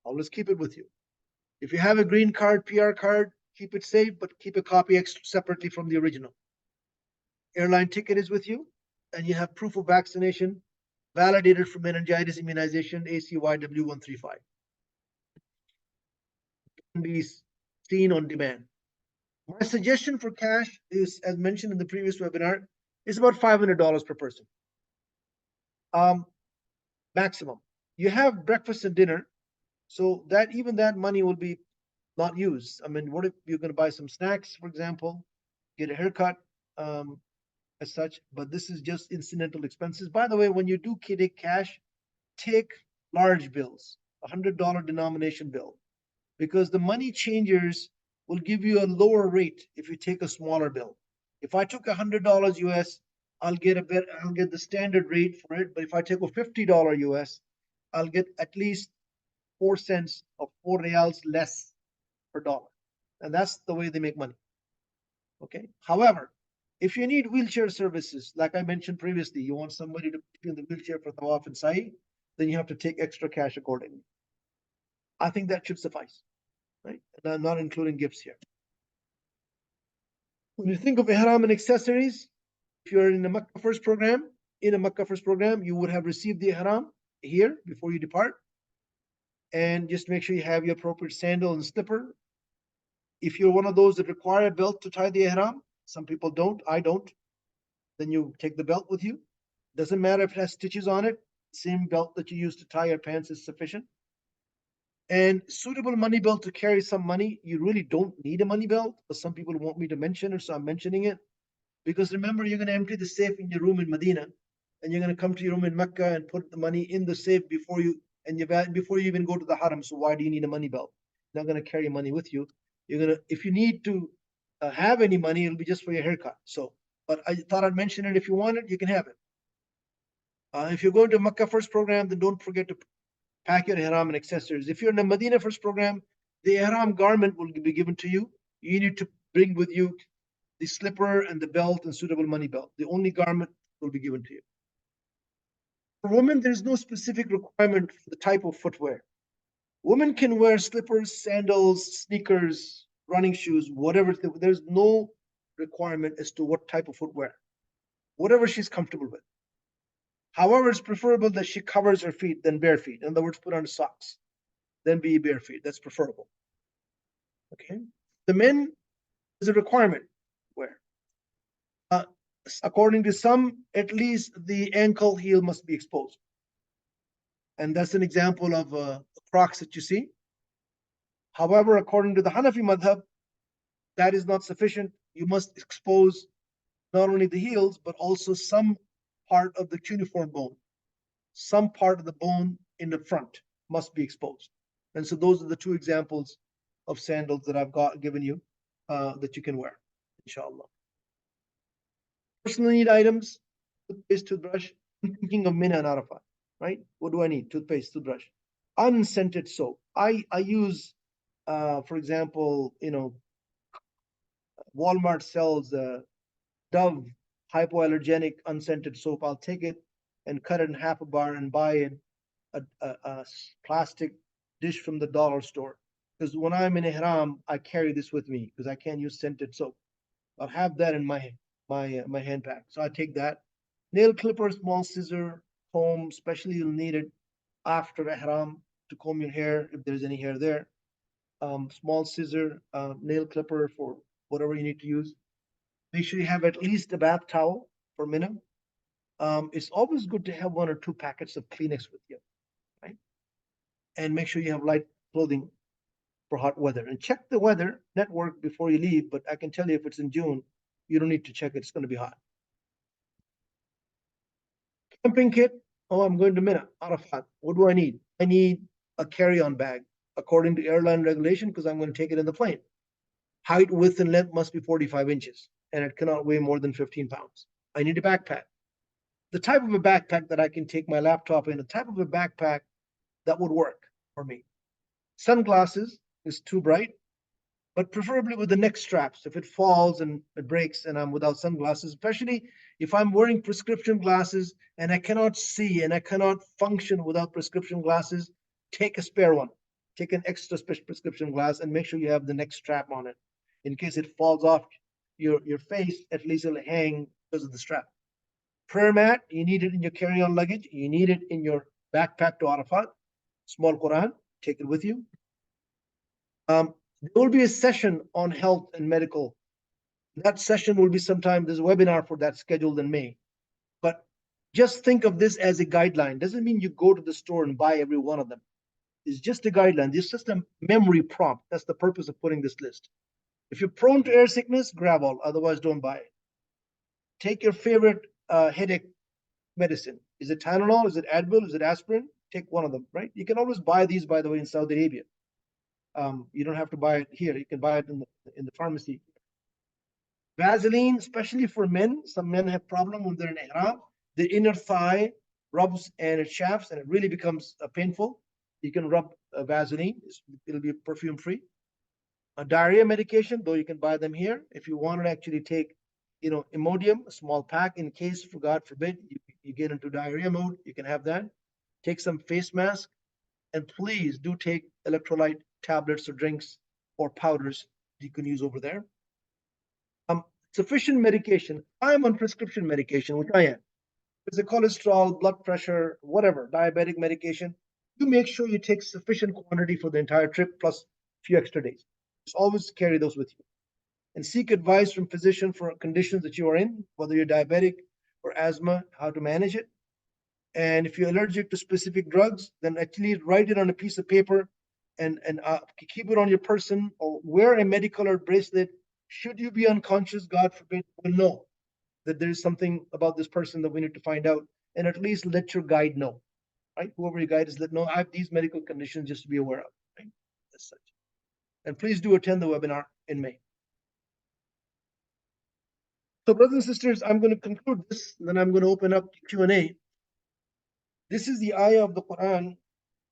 Always keep it with you. If you have a green card, PR card, keep it safe, but keep a copy extra separately from the original. Airline ticket is with you, and you have proof of vaccination validated for meningitis immunization ACYW135. Can be seen on demand. My suggestion for cash is, as mentioned in the previous webinar, is about $500 per person. Maximum. You have breakfast and dinner, so that even that money will be not used. I mean, what if you're going to buy some snacks, for example, get a haircut, as such, but this is just incidental expenses. By the way, when you do take cash, take large bills, $100 denomination bill, because the money changers will give you a lower rate if you take a smaller bill. If I took $100 US, I'll get the standard rate for it. But if I take a $50 US, I'll get at least 4 cents or 4 reals less per dollar, and that's the way they make money. Okay. However, if you need wheelchair services, like I mentioned previously, you want somebody to put you in the wheelchair for Tawaf and Sa'i, then you have to take extra cash accordingly. I think that should suffice, right? And I'm not including gifts here. When you think of Ihram and accessories, if you're in a Makkah first program, you would have received the Ihram here before you depart. And just make sure you have your appropriate sandal and slipper. If you're one of those that require a belt to tie the Ihram, some people don't, I don't, then you take the belt with you. Doesn't matter if it has stitches on it, same belt that you use to tie your pants is sufficient. And suitable money belt to carry some money. You really don't need a money belt, but some people want me to mention it, so I'm mentioning it. Because remember, you're going to empty the safe in your room in Medina, and you're going to come to your room in Mecca and put the money in the safe before you even go to the Haram. So why do you need a money belt? You're not going to carry money with you. If you need to have any money, it'll be just for your haircut. So, but I thought I'd mention it. If you want it, you can have it. If you're going to Makkah first program, then don't forget to pack your Ihram and accessories. If you're in the Medina first program, The ihram garment will be given to you. You need to bring with you the slipper and the belt and suitable money belt. The only garment will be given to you. For women, there's no specific requirement for the type of footwear. Women can wear slippers, sandals, sneakers, running shoes, whatever. There's no requirement as to what type of footwear, whatever she's comfortable with. However, it's preferable that she covers her feet than bare feet. In other words, put on socks, then be bare feet. That's preferable. Okay. The men is a requirement wear. Uh, According to some, at least the ankle heel must be exposed. And that's an example of Crocs that you see. However, according to the Hanafi madhab, that is not sufficient. You must expose not only the heels, but also some part of the cuneiform bone. Some part of the bone in the front must be exposed. And so those are the two examples of sandals that I've given you that you can wear, inshallah. Personal need items, toothpaste, toothbrush. I'm thinking of Mina and Arafat, right? What do I need? Toothpaste, toothbrush. Unscented soap. I use, for example, Walmart sells Dove hypoallergenic unscented soap. I'll take it and cut it in half a bar and buy it a plastic dish from the dollar store. Because when I'm in ihram, I carry this with me because I can't use scented soap. I'll have that in my hand pack. So I take that. Nail clipper, small scissor, comb, especially you'll need it after ihram to comb your hair if there's any hair there. Small scissor, nail clipper for whatever you need to use. Make sure you have at least a bath towel for minimum. It's always good to have 1 or 2 packets of Kleenex with you, right? And make sure you have light clothing for hot weather. And check the weather network before you leave. But I can tell you if it's in June, you don't need to check it. It's going to be hot. Camping kit. Oh, I'm going to Mina, Arafat. What do I need? I need a carry-on bag according to airline regulation because I'm going to take it in the plane. Height, width, and length must be 45 inches, and it cannot weigh more than 15 pounds. I need a backpack. The type of a backpack that I can take my laptop in, a type of a backpack that would work for me. Sunglasses is too bright, but preferably with the neck straps. If it falls and it breaks and I'm without sunglasses, especially if I'm wearing prescription glasses and I cannot see and I cannot function without prescription glasses, take a spare one. Take an extra prescription glass and make sure you have the neck strap on it. In case it falls off your face, at least it'll hang because of the strap. Prayer mat, you need it in your carry-on luggage. You need it in your backpack to Arafat. Small Quran, take it with you. There will be a session on health and medical. That session will be sometime, there's a webinar for that scheduled in May. But just think of this as a guideline. Doesn't mean you go to the store and buy every one of them. It's just a guideline. It's just a memory prompt. That's the purpose of putting this list. If you're prone to air sickness, grab all. Otherwise, don't buy it. Take your favorite headache medicine. Is it Tylenol? Is it Advil? Is it aspirin? Take one of them, right? You can always buy these, by the way, in Saudi Arabia. You don't have to buy it here. You can buy it in the pharmacy. Vaseline, especially for men. Some men have problem when they're in ihram. The inner thigh rubs and it chafes and it really becomes painful. You can rub Vaseline. It'll be perfume free. A diarrhea medication, though you can buy them here. If you want to actually take, Imodium, a small pack in case, for God forbid, you get into diarrhea mode, you can have that. Take some face mask, and please do take electrolyte tablets or drinks or powders you can use over there. Sufficient medication. I'm on prescription medication, which I am. It's a cholesterol, blood pressure, whatever, diabetic medication. You make sure you take sufficient quantity for the entire trip plus a few extra days. Just always carry those with you. And seek advice from physician for conditions that you are in, whether you're diabetic or asthma, how to manage it. And if you're allergic to specific drugs, then actually write it on a piece of paper and keep it on your person or wear a medical alert bracelet. Should you be unconscious, God forbid, we'll know that there is something about this person that we need to find out, and at least let your guide know, right? Whoever your guide is, let know I have these medical conditions just to be aware of, right? As such. And please do attend the webinar in May. So, brothers and sisters, I'm going to conclude this, and then I'm going to open up Q&A. This is the ayah of the Quran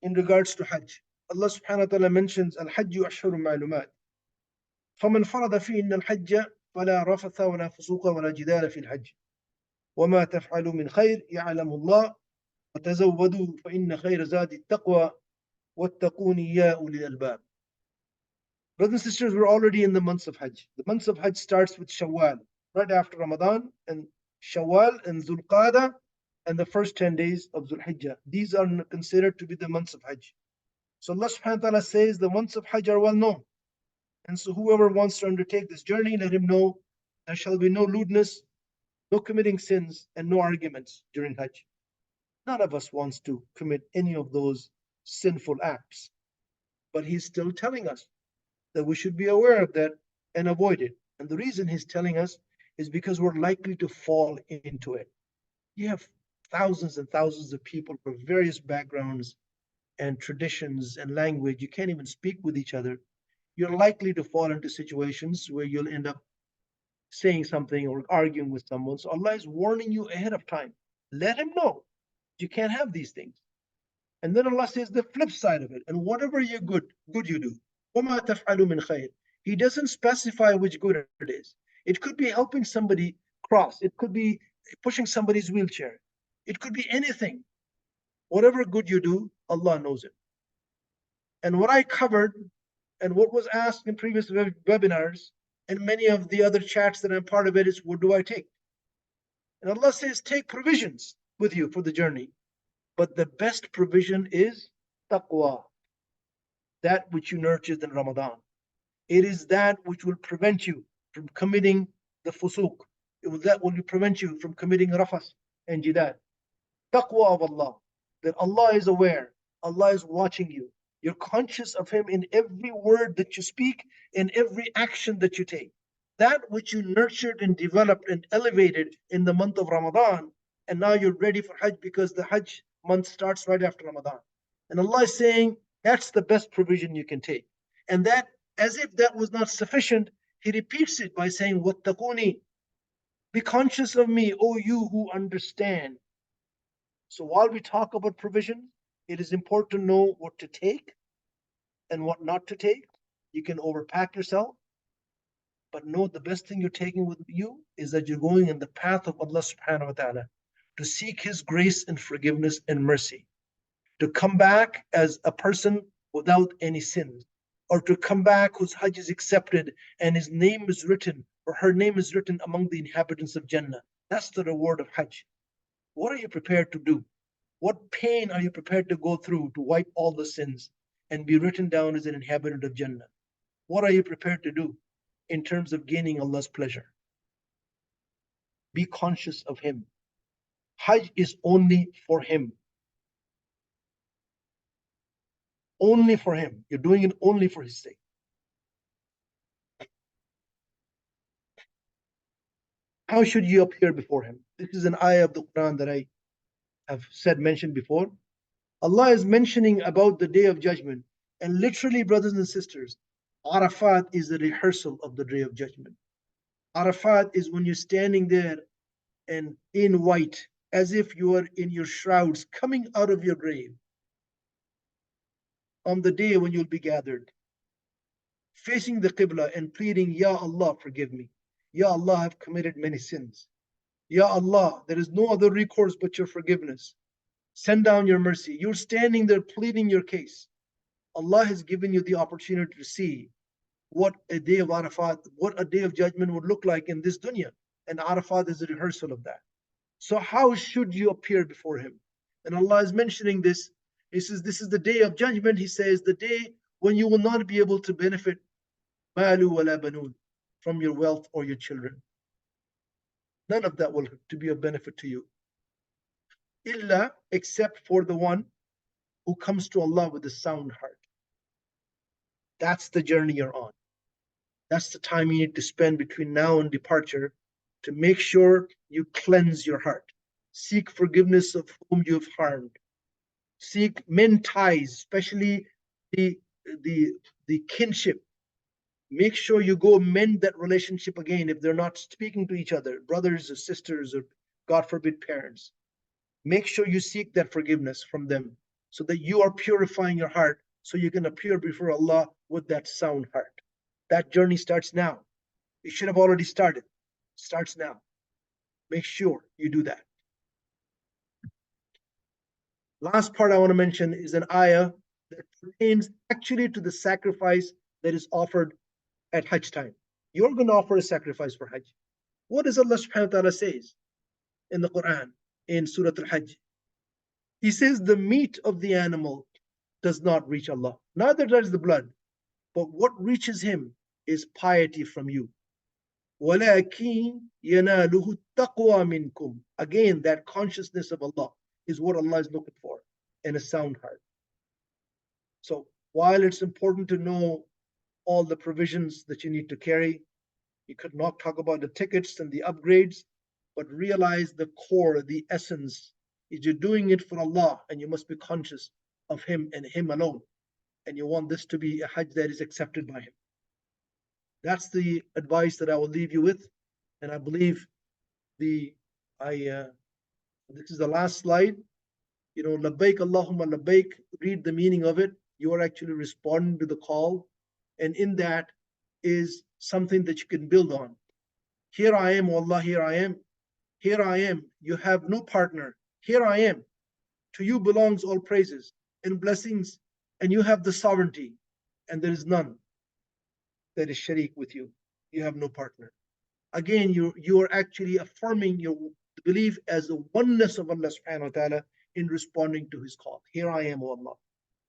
in regards to Hajj. Allah subhanahu wa ta'ala mentions Al-Hajj ashhurun ma'lumat. فمن فرض فيهن الحج فلا رفث ولا فسوق ولا جدال في الحج وما تفعلوا من خير يعلم الله وتزودوا فإن خير زاد التقوى واتقون يا أولي الألباب. Brothers and sisters, we're already in the months of Hajj. The months of Hajj starts with Shawwal, right after Ramadan, and Shawwal and Zulqada, and the first 10 days of Zulhijjah. These are considered to be the months of Hajj. So Allah subhanahu wa ta'ala says the months of Hajj are well known. And so whoever wants to undertake this journey, let him know there shall be no lewdness, no committing sins, and no arguments during Hajj. None of us wants to commit any of those sinful acts. But he's still telling us that we should be aware of that and avoid it. And the reason he's telling us is because we're likely to fall into it. You have thousands and thousands of people from various backgrounds and traditions and language. You can't even speak with each other. You're likely to fall into situations where you'll end up saying something or arguing with someone. So Allah is warning you ahead of time. Let him know you can't have these things. And then Allah says the flip side of it. And whatever you good you do. وَمَا تَفْعَلُوا مِنْ خَيْرٍ. He doesn't specify which good it is. It could be helping somebody cross. It could be pushing somebody's wheelchair. It could be anything. Whatever good you do, Allah knows it. And what I covered and what was asked in previous webinars and many of the other chats that I'm part of it is, what do I take? And Allah says, take provisions with you for the journey. But the best provision is taqwa, that which you nurtured in Ramadan. It is that which will prevent you from committing the fusuq. That will prevent you from committing rafas and jidal. Taqwa of Allah, that Allah is aware, Allah is watching you. You're conscious of Him in every word that you speak, in every action that you take. That which you nurtured and developed and elevated in the month of Ramadan, and now you're ready for Hajj because the Hajj month starts right after Ramadan. And Allah is saying that's the best provision you can take. And that, as if that was not sufficient, He repeats it by saying, Wattaquni, be conscious of me, O you who understand. So while we talk about provision, it is important to know what to take and what not to take. You can overpack yourself, but know the best thing you're taking with you is that you're going in the path of Allah subhanahu wa ta'ala to seek His grace and forgiveness and mercy, to come back as a person without any sins, or to come back whose Hajj is accepted and his name is written or her name is written among the inhabitants of Jannah. That's the reward of Hajj. What are you prepared to do? What pain are you prepared to go through to wipe all the sins and be written down as an inhabitant of Jannah? What are you prepared to do in terms of gaining Allah's pleasure? Be conscious of Him. Hajj is only for Him. Only for Him. You're doing it only for His sake. How should you appear before Him? This is an ayah of the Quran that I have mentioned before. Allah is mentioning about the day of judgment. And literally, brothers and sisters, Arafat is the rehearsal of the day of judgment. Arafat is when you're standing there and in white, as if you are in your shrouds coming out of your grave on the day when you'll be gathered, facing the Qibla and pleading, Ya Allah, forgive me. Ya Allah, I've committed many sins. Ya Allah, there is no other recourse but your forgiveness. Send down your mercy. You're standing there pleading your case. Allah has given you the opportunity to see what a day of Arafat, what a day of judgment would look like in this dunya. And Arafat is a rehearsal of that. So how should you appear before Him? And Allah is mentioning this. He says, this is the day of judgment. He says, the day when you will not be able to benefit malu wala banun, from your wealth or your children. None of that will to be of benefit to you. Illa, except for the one who comes to Allah with a sound heart. That's the journey you're on. That's the time you need to spend between now and departure to make sure you cleanse your heart. Seek forgiveness of whom you have harmed. Seek mend ties, especially the kinship. Make sure you go mend that relationship again if they're not speaking to each other, brothers or sisters or, God forbid, parents. Make sure you seek that forgiveness from them so that you are purifying your heart so you can appear before Allah with that sound heart. That journey starts now. It should have already started. Starts now. Make sure you do that. Last part I want to mention is an ayah that pertains actually to the sacrifice that is offered at Hajj time. You're going to offer a sacrifice for Hajj. What does Allah subhanahu wa ta'ala says in the Quran, in Surah Al-Hajj? He says the meat of the animal does not reach Allah, neither does the blood, but what reaches him is piety from you. وَلَكِنْ يَنَالُهُ التَّقْوَى مِنْكُمْ. Again, that consciousness of Allah is what Allah is looking for, and a sound heart. So while it's important to know all the provisions that you need to carry, you could not talk about the tickets and the upgrades, but realize the core, the essence is you're doing it for Allah, and you must be conscious of Him and Him alone. And you want this to be a Hajj that is accepted by Him. That's the advice that I will leave you with. And I believe this is the last slide. You know, labbaik Allahumma labbaik, read the meaning of it. You are actually responding to the call. And in that is something that you can build on. Here I am, Allah, here I am. Here I am. You have no partner. Here I am. To you belongs all praises and blessings, and you have the sovereignty, and there is none that is sharik with you. You have no partner. Again, you are actually affirming your belief as the oneness of Allah subhanahu wa ta'ala in responding to His call. Here I am, O Allah.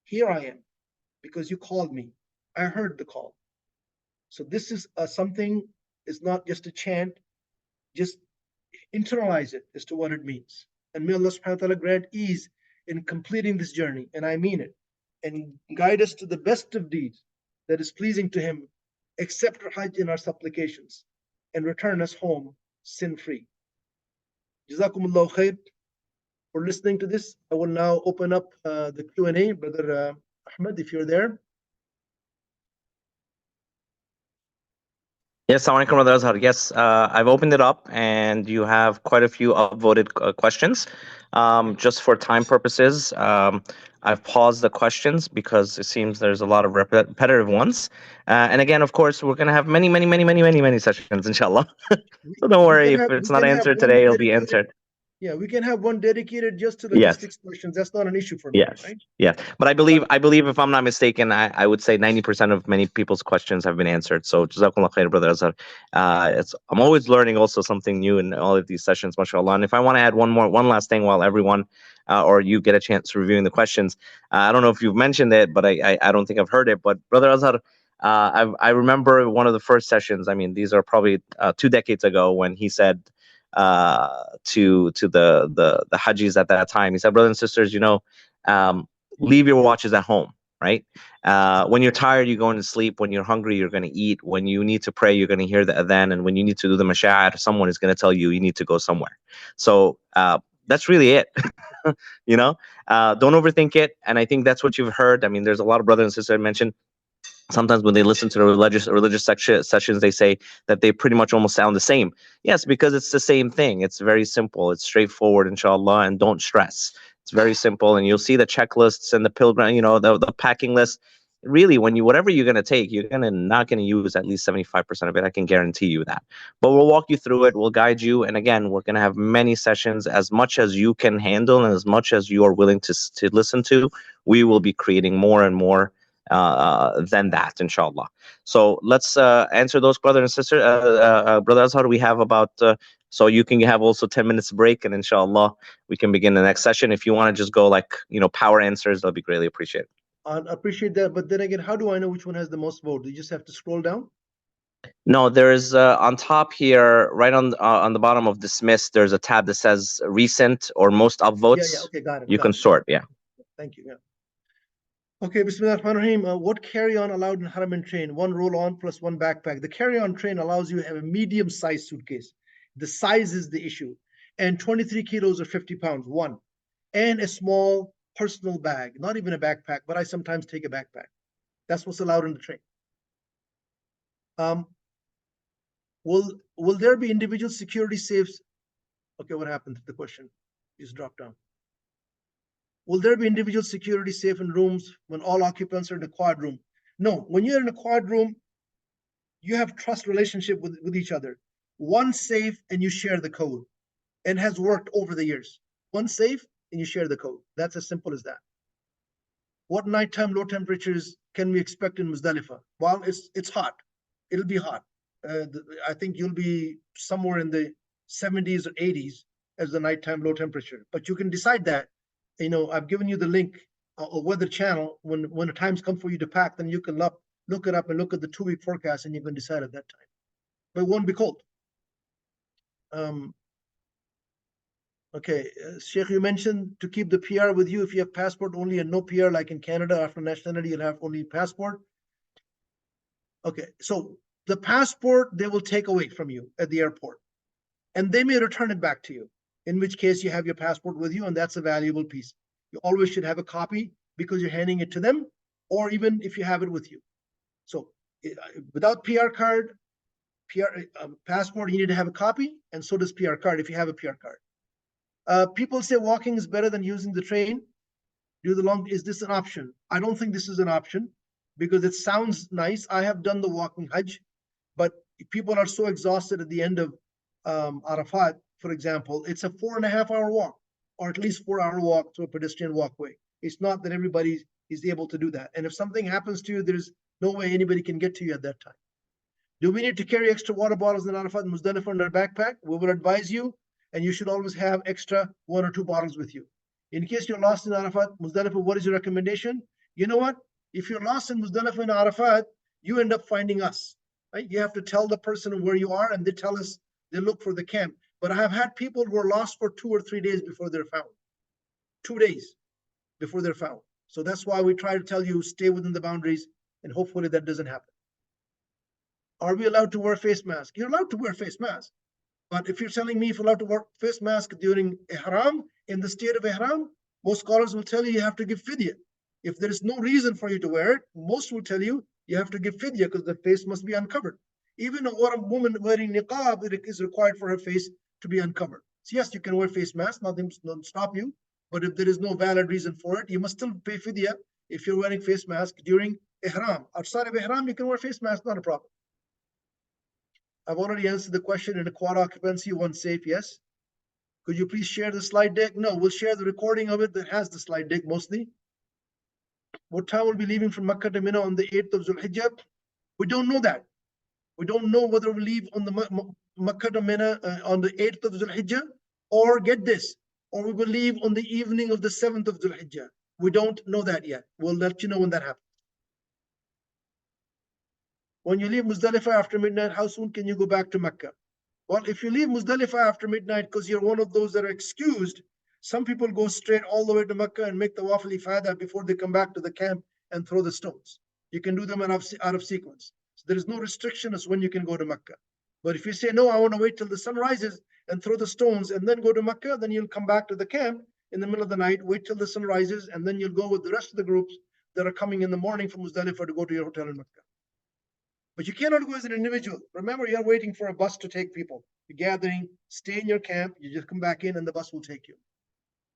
Here I am, because you called me. I heard the call. So this is something, it's not just a chant, just internalize it as to what it means. And may Allah subhanahu wa ta'ala grant ease in completing this journey, and I mean it, and guide us to the best of deeds that is pleasing to Him, accept our Hajj in our supplications, and return us home sin-free. Jazakumullahu khair for listening to this. I will now open up the Q&A. Brother Ahmed, if you're there. Yes, Assalamu alaikum, Brother Azhar. Yes, I've opened it up, and you have quite a few upvoted questions. Just for time purposes, I've paused the questions because it seems there's a lot of repetitive ones. And again, of course, we're going to have many sessions, inshallah. So don't worry, if it's not answered today, it'll be answered. Yeah, we can have one dedicated just to logistics questions. That's not an issue for me, right? Yeah. But I believe, if I'm not mistaken, I would say 90% of many people's questions have been answered. So Jazakumullah khair, Brother Azhar. I'm always learning also something new in all of these sessions, mashallah. And if I want to add one last thing while everyone or you get a chance reviewing the questions, I don't know if you've mentioned it, but I don't think I've heard it. But Brother Azhar, I remember one of the first sessions. I mean, these are probably 2 decades ago, when he said to the Hajjis at that time, he said, brothers and sisters, leave your watches at home, right? When you're tired, you're going to sleep. When you're hungry, you're going to eat. When you need to pray, you're going to hear the adhan. And when you need to do the masha'ar, someone is going to tell you need to go somewhere. So that's really it. Don't overthink it. And I think that's what you've heard. I mean, there's a lot of brothers and sisters I mentioned. Sometimes when they listen to the religious sessions, they say that they pretty much almost sound the same. Yes, because it's the same thing. It's very simple. It's straightforward, inshallah, and don't stress. It's very simple, and you'll see the checklists and the pilgrim, the packing list. Really, whatever you're gonna take, you're not gonna use at least 75% of it. I can guarantee you that. But we'll walk you through it. We'll guide you, and again, we're gonna have many sessions, as much as you can handle and as much as you are willing to listen to. We will be creating more and more than that, inshallah. So let's answer those, brother and sister. Brother Azhar, we have about so you can have also 10 minutes break, and inshallah we can begin the next session. If you want to just go power answers, that'll be greatly appreciated. I appreciate that, but then again, how do I know which one has the most vote? Do you just have to scroll down? No, there's on top here, right on the bottom of dismiss, there's a tab that says recent or most upvotes. Yeah, okay, got it. You can sort, yeah. Thank you. Yeah. Okay, Bismillahirrahmanirrahim. What carry-on allowed in Haram and train? 1 roll-on plus 1 backpack. The carry-on train allows you to have a medium-sized suitcase. The size is the issue. And 23 kilos or 50 pounds, 1. And a small personal bag, not even a backpack, but I sometimes take a backpack. That's what's allowed in the train. Will there be individual security safes? Okay, what happened to the question? Just dropped down. Will there be individual security safe in rooms when all occupants are in a quad room? No, when you're in a quad room, you have trust relationship with each other. One safe and you share the code, and has worked over the years. One safe and you share the code. That's as simple as that. What nighttime low temperatures can we expect in Muzdalifah? Well, it's hot. It'll be hot. I think you'll be somewhere in the 70s or 80s as the nighttime low temperature. But you can decide that. I've given you the link, a weather channel. When the times come for you to pack, then you can look it up and look at the 2-week forecast, and you can decide at that time. But it won't be cold. Okay, Sheikh, you mentioned to keep the PR with you if you have passport only and no PR, like in Canada, after nationality, you'll have only passport. Okay, so the passport they will take away from you at the airport, and they may return it back to you, in which case you have your passport with you, and that's a valuable piece. You always should have a copy because you're handing it to them, or even if you have it with you. So without PR card, passport, you need to have a copy, and so does PR card if you have a PR card. People say walking is better than using the train. Is this an option? I don't think this is an option because it sounds nice. I have done the walking Hajj, but people are so exhausted at the end of Arafat, for example. It's a 4.5-hour walk, or at least 4-hour walk to a pedestrian walkway. It's not that everybody is able to do that. And if something happens to you, there's no way anybody can get to you at that time. Do we need to carry extra water bottles in Arafat and Muzdalifah in our backpack? We will advise you, and you should always have extra 1 or 2 bottles with you. In case you're lost in Arafat, Muzdalifah, what is your recommendation? You know what? If you're lost in Muzdalifah and Arafat, you end up finding us. Right? You have to tell the person where you are, and they tell us they look for the camp. But I have had people who were lost for 2 or 3 days before they're found. 2 days before they're found. So that's why we try to tell you stay within the boundaries, and hopefully that doesn't happen. Are we allowed to wear face mask? You're allowed to wear face mask. But if you're telling me if you're allowed to wear face mask during Ihram, in the state of Ihram, most scholars will tell you have to give fidya. If there is no reason for you to wear it, most will tell you have to give fidya because the face must be uncovered. Even a woman wearing niqab, it is required for her face to be uncovered. So yes, you can wear face mask, nothing will stop you. But if there is no valid reason for it, you must still pay fidya if you're wearing face mask during Ihram. Outside of Ihram, you can wear face mask, not a problem. I've already answered the question. In a quad occupancy, one safe, yes. Could you please share the slide deck? No, we'll share the recording of it that has the slide deck mostly. What time will be leaving from Makkah to Mina on the 8th of Zulhijjah? We don't know that. We don't know whether we'll leave on the Makkah to Mina on the 8th of Zulhijjah, or get this, or we will leave on the evening of the 7th of Zulhijjah. We don't know that yet. We'll let you know when that happens. When you leave Muzdalifah after midnight, how soon can you go back to Mecca? Well, if you leave Muzdalifah after midnight because you're one of those that are excused, some people go straight all the way to Mecca and make the Tawaf al-Ifadah before they come back to the camp and throw the stones. You can do them out of sequence. So there is no restriction as when you can go to Mecca. But if you say, no, I want to wait till the sun rises and throw the stones and then go to Mecca, then you'll come back to the camp in the middle of the night, wait till the sun rises, and then you'll go with the rest of the groups that are coming in the morning from Muzdalifah to go to your hotel in Mecca. But you cannot go as an individual. Remember, you're waiting for a bus to take people. You're gathering, stay in your camp, you just come back in and the bus will take you.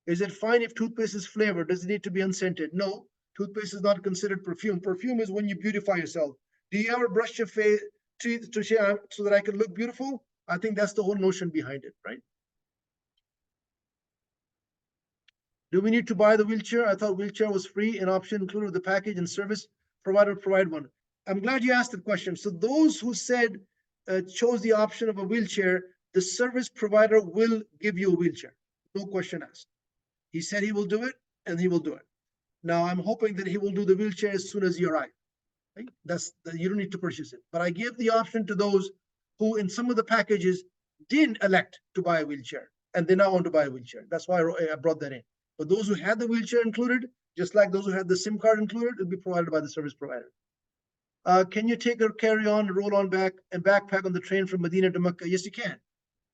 Is it fine if toothpaste is flavored? Does it need to be unscented? No, toothpaste is not considered perfume. Perfume is when you beautify yourself. Do you ever brush your teeth to share so that I can look beautiful? I think that's the whole notion behind it, right? Do we need to buy the wheelchair? I thought wheelchair was free, an option included with the package and service provider provide one. I'm glad you asked the question. So those who said, chose the option of a wheelchair, the service provider will give you a wheelchair. No question asked. He said he will do it, and he will do it. Now, I'm hoping that he will do the wheelchair as soon as you arrive. Right? You don't need to purchase it. But I gave the option to those who, in some of the packages, didn't elect to buy a wheelchair, and they now want to buy a wheelchair. That's why I brought that in. But those who had the wheelchair included, just like those who had the SIM card included, it'll be provided by the service provider. Can you take a carry-on, roll-on bag, and backpack on the train from Medina to Mecca? Yes, you can.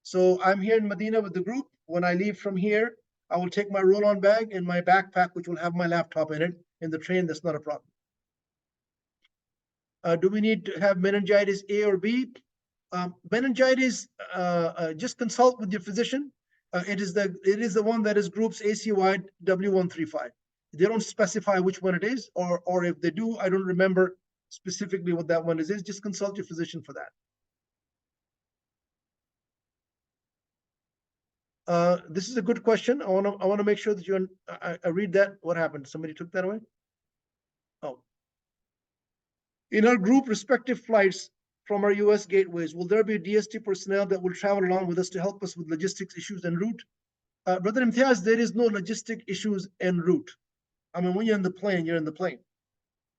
So I'm here in Medina with the group. When I leave from here, I will take my roll-on bag and my backpack, which will have my laptop in it. In the train, that's not a problem. Do we need to have meningitis A or B? Meningitis, just consult with your physician. It is the one that is groups ACY W135. They don't specify which one it is, or if they do, I don't remember specifically what that one is. Just consult your physician for that. This is a good question. I want to make sure that I read that. What happened? Somebody took that away? Oh. In our group respective flights from our US gateways, will there be DST personnel that will travel along with us to help us with logistics issues en route? Brother Imtiaz, there is no logistic issues en route. I mean, when you're in the plane, you're in the plane.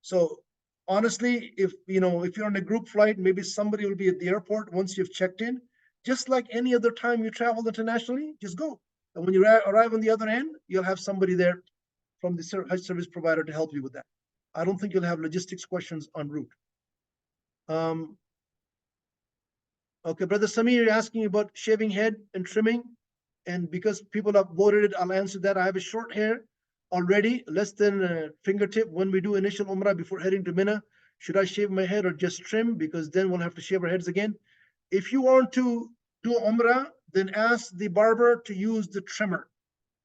So honestly, if you're on a group flight, maybe somebody will be at the airport once you've checked in. Just like any other time you travel internationally, just go. And when you arrive on the other end, you'll have somebody there from the Hajj service provider to help you with that. I don't think you'll have logistics questions en route. Okay, Brother Samir, you're asking about shaving head and trimming. And because people have voted it, I'll answer that. I have a short hair already, less than a fingertip. When we do initial Umrah before heading to Mina, should I shave my head or just trim? Because then we'll have to shave our heads again. If you want to do Umrah, then ask the barber to use the trimmer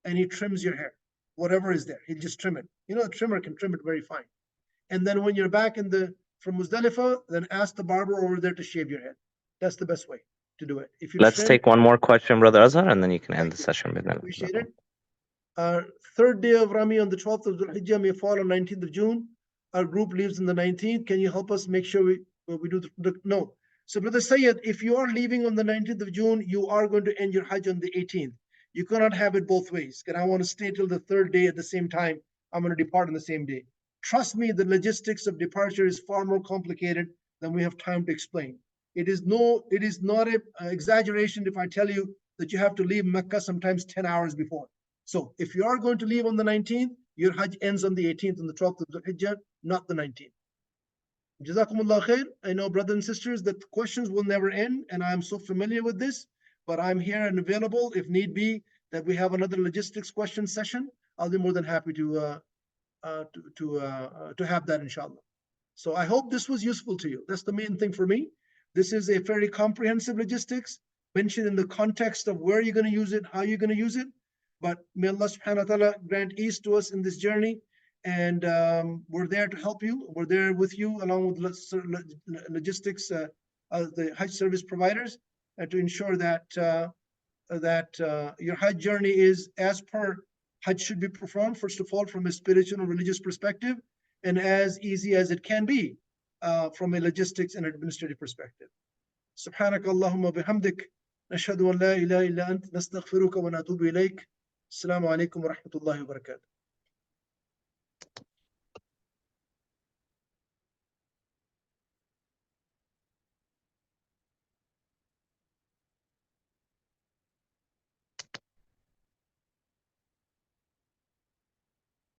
and he trims your hair. Whatever is there, he'll just trim it. The trimmer can trim it very fine. And then when you're back from Muzdalifah, then ask the barber over there to shave your head. That's the best way to do it. If you Let's take one more question, Brother Azhar, and then you can end the session. Appreciate it. Third day of Rami on the 12th of Dhul Hijjah may fall on 19th of June. Our group leaves on the 19th. Can you help us make sure we do no? So Brother Sayyid, if you are leaving on the 19th of June, you are going to end your Hajj on the 18th. You cannot have it both ways. And I want to stay till the third day at the same time. I'm going to depart on the same day. Trust me, the logistics of departure is far more complicated than we have time to explain. It is not an exaggeration if I tell you that you have to leave Mecca sometimes 10 hours before. So if you are going to leave on the 19th, your Hajj ends on the 18th and the 12th of Dhul Hijjah, not the 19th. Jazakumullah khair. I know, brothers and sisters, that the questions will never end, and I'm so familiar with this, but I'm here and available if need be that we have another logistics question session. I'll be more than happy to have that, inshallah. So I hope this was useful to you. That's the main thing for me. This is a very comprehensive logistics mentioned in the context of where you're going to use it, how you're going to use it. But may Allah subhanahu wa ta'ala grant ease to us in this journey. And we're there to help you. We're there with you along with logistics, the Hajj service providers, to ensure that your Hajj journey is as per Hajj should be performed, first of all, from a spiritual and religious perspective, and as easy as it can be from a logistics and administrative perspective. سبحانك اللهم وبحمدك نشهد أن لا إله إلا أنت نستغفرك ونتوب إليك. السلام عليكم ورحمة الله وبركاته.